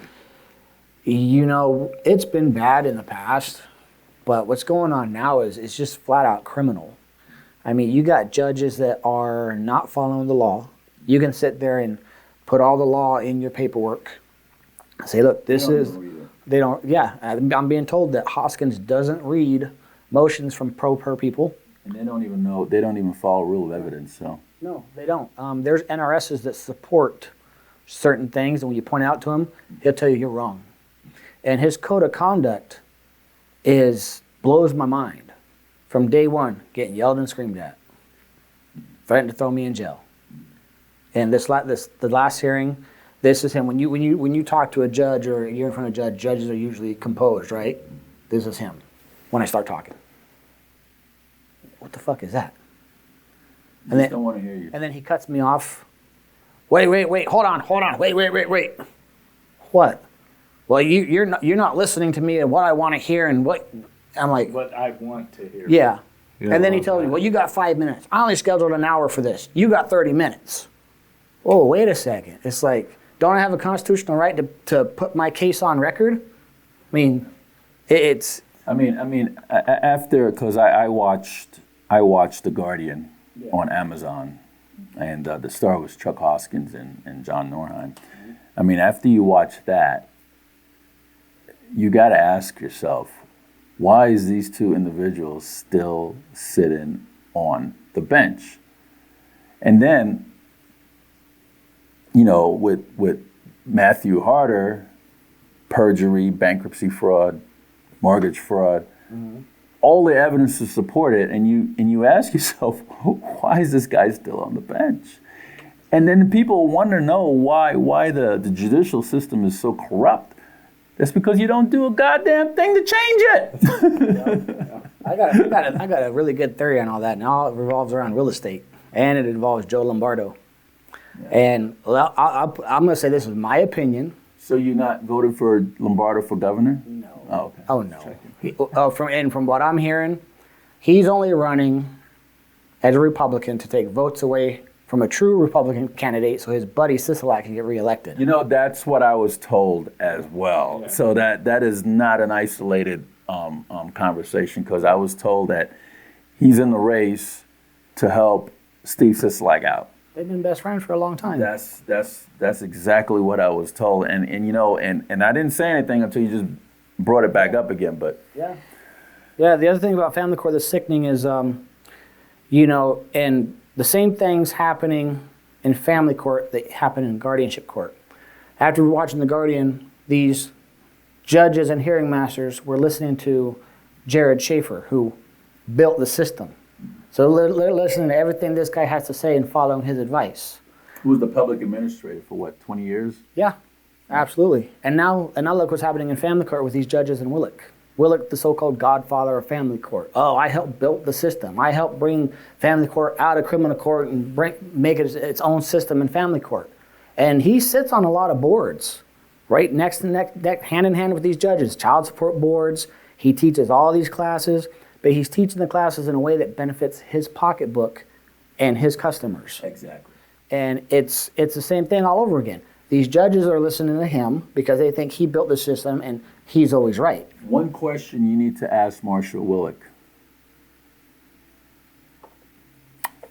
you know, it's been bad in the past, but what's going on now is it's just flat out criminal. I mean, you got judges that are not following the law. You can sit there and put all the law in your paperwork. Say, look, this is, they don't, yeah, I'm being told that Hoskins doesn't read motions from pro per people. And they don't even know, they don't even follow rule of evidence, so. No, they don't. There's NRSs that support certain things, and when you point out to him, he'll tell you you're wrong. And his code of conduct blows my mind. From day one, getting yelled and screamed at, threatened to throw me in jail. And the last hearing, this is him. When you talk to a judge or you're in front of a judge, judges are usually composed, right? This is him. When I start talking, what the fuck is that? And then, don't want to hear you. And then he cuts me off. Wait, hold on. Wait. What? Well, you're not listening to me and what I want to hear and what I'm like. What I want to hear. Yeah. And then he tells me, well, you got 5 minutes. I only scheduled an hour for this. You got 30 minutes. Oh, wait a second. It's like, don't I have a constitutional right to put my case on record? I mean, it's. I mean, after, because I watched The Guardian on Amazon, and the star was Chuck Hoskins and John Norheim. I mean, after you watch that, you got to ask yourself, why is these two individuals still sitting on the bench? And then, you know, with Matthew Harder, perjury, bankruptcy fraud, mortgage fraud, all the evidence to support it, and you ask yourself, why is this guy still on the bench? And then people want to know why the judicial system is so corrupt. That's because you don't do a goddamn thing to change it. I got a really good theory on all that. And all it revolves around real estate, and it involves Joe Lombardo. Yeah. And well, I'm going to say this is my opinion. So you're not voting for Lombardo for governor? No. Oh, okay. Oh no. From what I'm hearing, he's only running as a Republican to take votes away from a true Republican candidate, so his buddy Sisolak can get reelected. You know, that's what I was told as well. Yeah. So that is not an isolated conversation, because I was told that he's in the race to help Steve Sisolak out. They've been best friends for a long time. That's exactly what I was told, and you know, and I didn't say anything until you just brought it back up again. But yeah. The other thing about family court that's sickening is, you know, and the same things happening in family court that happen in guardianship court. After watching The Guardian, these judges and hearing masters were listening to Jared Schaefer, who built the system. So they're listening to everything this guy has to say and following his advice. Who was the public administrator for what, 20 years? Yeah, absolutely. And now look what's happening in family court with these judges in Willick. Willick, the so-called godfather of family court. Oh, I helped build the system. I helped bring family court out of criminal court and make it its own system in family court. And he sits on a lot of boards, right next to hand in hand with these judges, child support boards. He teaches all these classes, but he's teaching the classes in a way that benefits his pocketbook and his customers. Exactly. And it's the same thing all over again. These judges are listening to him because they think he built the system and he's always right. One question you need to ask Marshall Willick.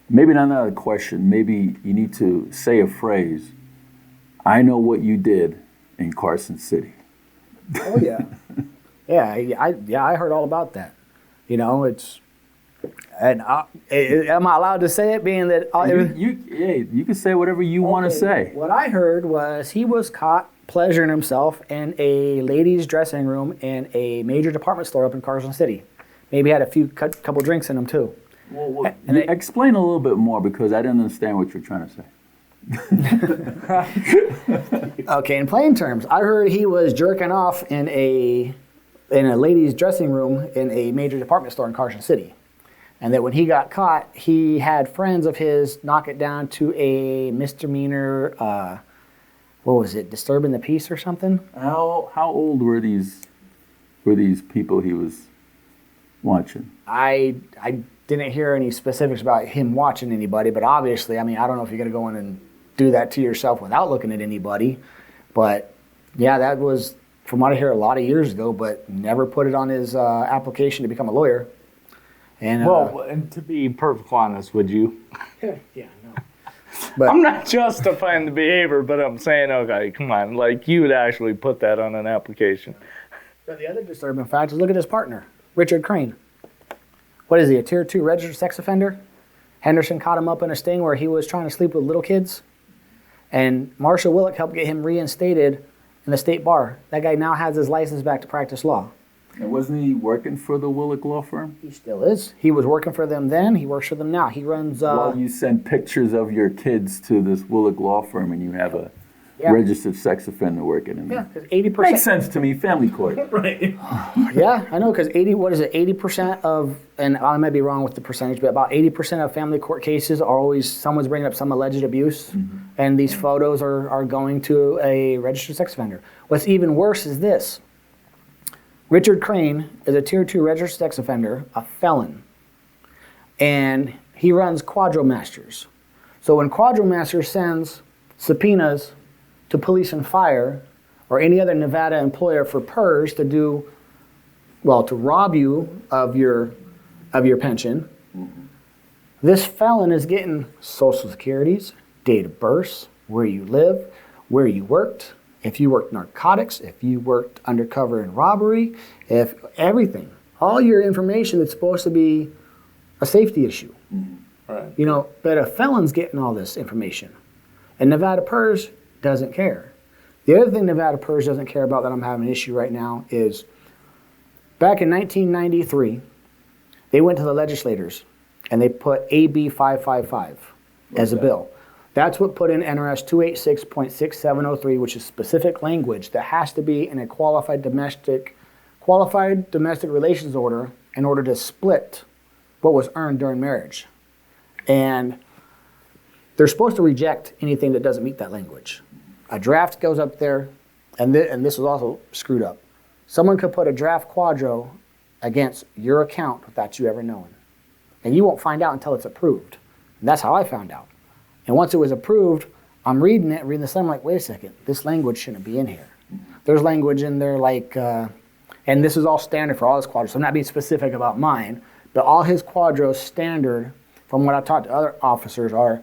Maybe not another question. Maybe you need to say a phrase. I know what you did in Carson City. Oh yeah, I heard all about that. You know, am I allowed to say it? Being that you can say whatever you want to say. What I heard was he was caught pleasuring himself in a ladies' dressing room in a major department store up in Carson City. Maybe had a couple drinks in him too. Well, explain a little bit more because I didn't understand what you're trying to say. Okay, in plain terms, I heard he was jerking off in a ladies' dressing room in a major department store in Carson City. And that when he got caught, he had friends of his knock it down to a misdemeanor, what was it, disturbing the peace or something? How old were these people he was watching? I didn't hear any specifics about him watching anybody, but obviously, I mean, I don't know if you're going to go in and do that to yourself without looking at anybody. But yeah, that was, from what I hear, a lot of years ago, but never put it on his application to become a lawyer. And and to be perfectly honest, would you? Yeah, no. But I'm not justifying the behavior, but I'm saying, okay, come on, like you would actually put that on an application. But the other disturbing fact is look at his partner, Richard Crane. What is he, a Tier 2 registered sex offender? Henderson caught him up in a sting where he was trying to sleep with little kids. And Marshall Willick helped get him reinstated in the state bar. That guy now has his license back to practice law. And wasn't he working for the Willick Law Firm? He still is. He was working for them then. He works for them now. He runs... Well, you send pictures of your kids to this Willick Law Firm and you have a registered sex offender working in there. Yeah, because 80%... Makes sense to me, family court. Right. Yeah, I know, because 80% of, and I might be wrong with the percentage, but about 80% of family court cases are always someone's bringing up some alleged abuse, and these photos are going to a registered sex offender. What's even worse is this. Richard Crane is a Tier 2 registered sex offender, a felon, and he runs Quadro-Masters. So when Quadro-Masters sends subpoenas to police and fire or any other Nevada employer for PERS to rob you of your pension, this felon is getting social securities, date of birth, where you live, where you worked, if you worked narcotics, if you worked undercover in robbery, if everything, all your information that's supposed to be a safety issue. Right. You know, but a felon's getting all this information. And Nevada PERS doesn't care. The other thing Nevada PERS doesn't care about that I'm having an issue right now is back in 1993, they went to the legislators and they put AB 555 as a bill. That's what put in NRS 286.6703, which is specific language that has to be in a qualified domestic relations order in order to split what was earned during marriage. And they're supposed to reject anything that doesn't meet that language. A draft goes up there, and this was also screwed up. Someone could put a draft quadro against your account without you ever knowing. And you won't find out until it's approved. And that's how I found out. And once it was approved, I'm reading the stuff, I'm like, wait a second, this language shouldn't be in here. There's language in there like, and this is all standard for all his quadros. So I'm not being specific about mine, but all his quadros standard, from what I've talked to other officers, are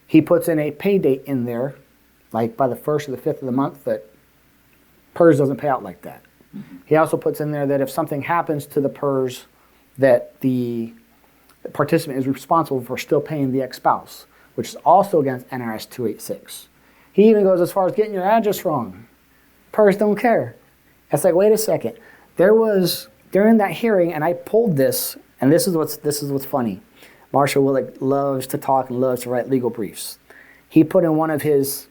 he puts in a pay date in there, like by the 1st or the 5th of the month, that PERS doesn't pay out like that. He also puts in there that if something happens to the PERS, that the participant is responsible for still paying the ex-spouse, which is also against NRS 286. He even goes as far as getting your address wrong. PERS don't care. It's like, wait a second. There was, during that hearing, and I pulled this, and this is what's funny. Marshall Willick loves to talk and loves to write legal briefs. He put in one of his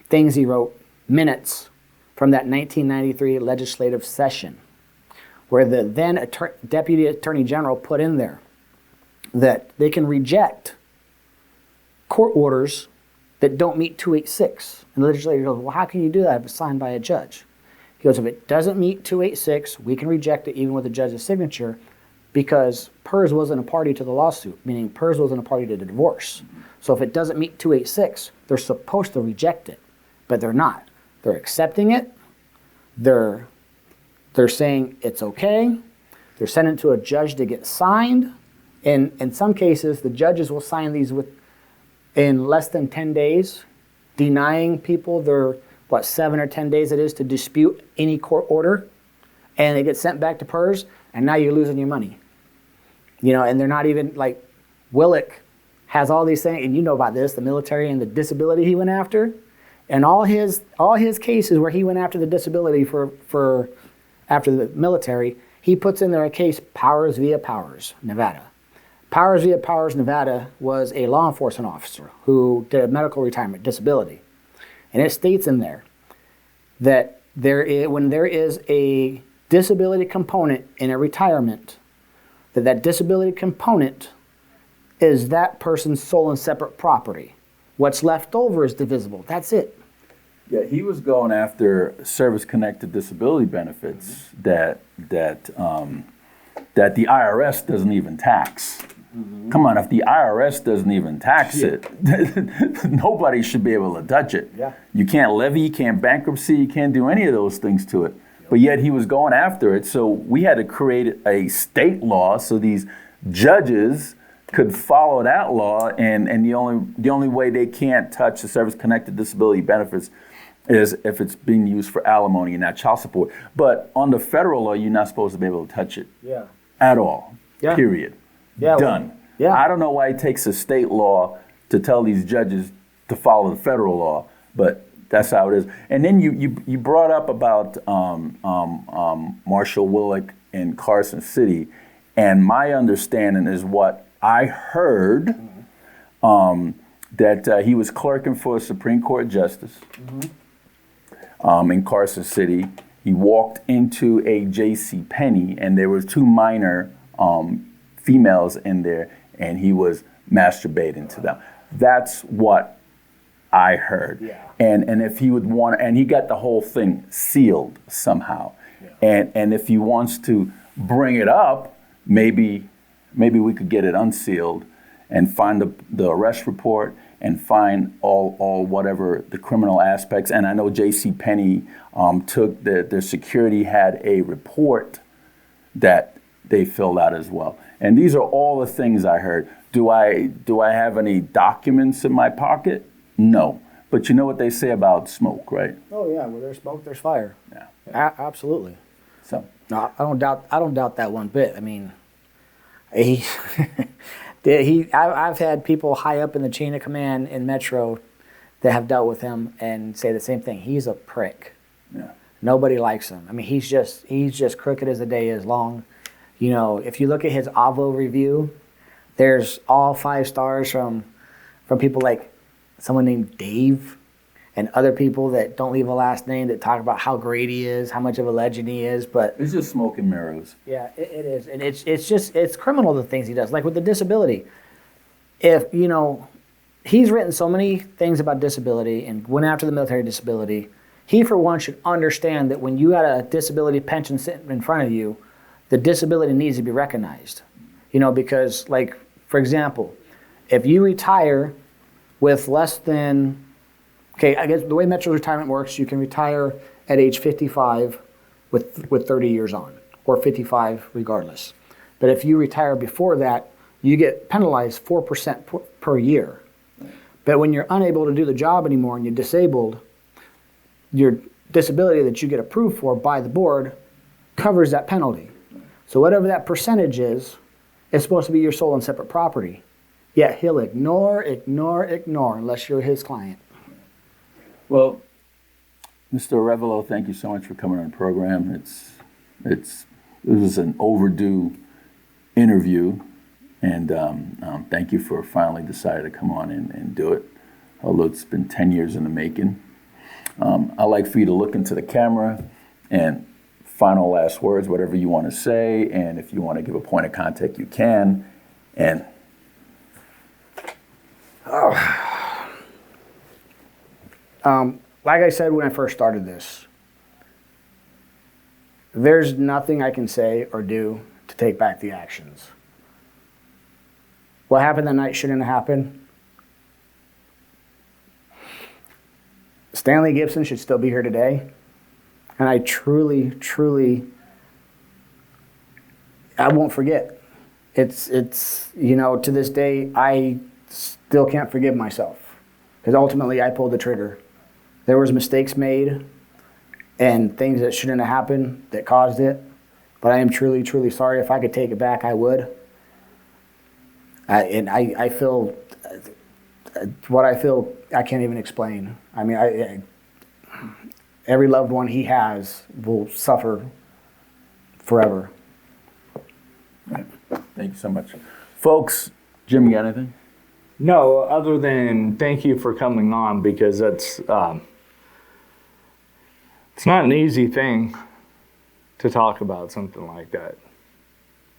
things he wrote, minutes from that 1993 legislative session. where the then Deputy Attorney General put in there that they can reject court orders that don't meet 286. And the legislator goes, well, how can you do that if it's signed by a judge? He goes, if it doesn't meet 286, we can reject it even with the judge's signature, because PERS wasn't a party to the lawsuit, meaning PERS wasn't a party to the divorce. So if it doesn't meet 286, they're supposed to reject it, but they're not. They're accepting it. They're saying it's okay. They're sending it to a judge to get signed. And in some cases, the judges will sign these in less than 10 days, denying people their, 7 or 10 days it is to dispute any court order. And they get sent back to PERS, and now you're losing your money. And they're not even, Willick has all these things, and you know about this, the military and the disability he went after. And all his cases where he went after the disability for after the military, he puts in there a case, Powers via Powers, Nevada. Powers via Powers, Nevada was a law enforcement officer who did a medical retirement disability. And it states in there that when there is a disability component in a retirement, that disability component is that person's sole and separate property. What's left over is divisible. That's it. Yeah, he was going after service-connected disability benefits that the IRS doesn't even tax. Mm-hmm. Come on, if the IRS doesn't even tax it, nobody should be able to touch it. Yeah. You can't levy, you can't bankruptcy, you can't do any of those things to it. But yet he was going after it, so we had to create a state law so these judges could follow that law, and the only way they can't touch the service-connected disability benefits is if it's being used for alimony and not child support. But on the federal law, you're not supposed to be able to touch it at all, period. Yeah, Done. Well, I don't know why it takes a state law to tell these judges to follow the federal law, but that's how it is. And then you brought up about Marshall Willick in Carson City, and my understanding is what I heard, that he was clerking for a Supreme Court justice in Carson City. He walked into a J.C. Penney, and there were 2 minor females in there, and he was masturbating to them. That's what I heard. Yeah. And if he would want, and he got the whole thing sealed somehow. Yeah. And if he wants to bring it up, maybe we could get it unsealed and find the arrest report and find all whatever the criminal aspects. And I know J.C. Penney took their security had a report that they filled out as well. And these are all the things I heard. Do I have any documents in my pocket? No. But you know what they say about smoke, right? Oh yeah, where there's smoke, there's fire. Yeah. Absolutely. So no, I don't doubt that one bit. I mean, I've had people high up in the chain of command in Metro that have dealt with him and say the same thing. He's a prick. Yeah. Nobody likes him. I mean, he's just crooked as the day is long. If you look at his Avvo review, there's all 5 stars from people like someone named Dave and other people that don't leave a last name that talk about how great he is, how much of a legend he is. But it's just smoke and mirrors. Yeah, it is. And it's criminal, the things he does. Like with the disability. If, he's written so many things about disability and went after the military disability. He, for one, should understand that when you got a disability pension sitting in front of you, the disability needs to be recognized. Because, for example, if you retire with less than, I guess the way Metro's retirement works, you can retire at age 55 with 30 years on, or 55 regardless. But if you retire before that, you get penalized 4% per year. But when you're unable to do the job anymore and you're disabled, your disability that you get approved for by the board covers that penalty. So whatever that percentage is, it's supposed to be your sole and separate property. Yet he'll ignore unless you're his client. Well, Mr. Arevalo, thank you so much for coming on the program. It was an overdue interview, and thank you for finally deciding to come on and do it. Although it's been 10 years in the making. I'd like for you to look into the camera and final last words, whatever you want to say, and if you want to give a point of contact, you can. And like I said when I first started this, there's nothing I can say or do to take back the actions. What happened that night shouldn't have happened. Stanley Gibson should still be here today. And I truly, truly, I won't forget. It's to this day, I still can't forgive myself. Because ultimately, I pulled the trigger. There was mistakes made and things that shouldn't have happened that caused it. But I am truly, truly sorry. If I could take it back, I would. I feel what I feel, I can't even explain. I mean, every loved one he has will suffer forever. thank you so much. Folks, Jim, you got anything? No, other than thank you for coming on, because it's not an easy thing to talk about something like that.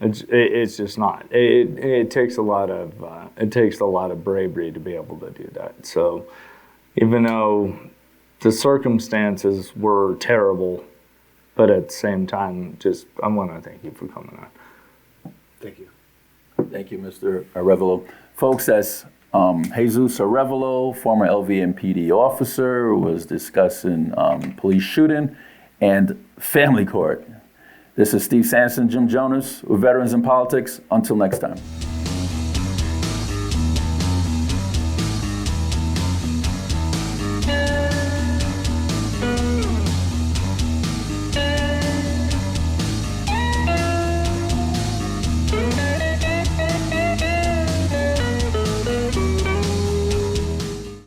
It's just not. It takes a lot of bravery to be able to do that. So even though the circumstances were terrible, but at the same time, I want to thank you for coming on. Thank you. Thank you, Mr. Arevalo. Folks, that's Jesus Arevalo, former LVMPD officer, who was discussing police shooting and family court. This is Steve Sanson, Jim Jonas, with Veterans in Politics. Until next time.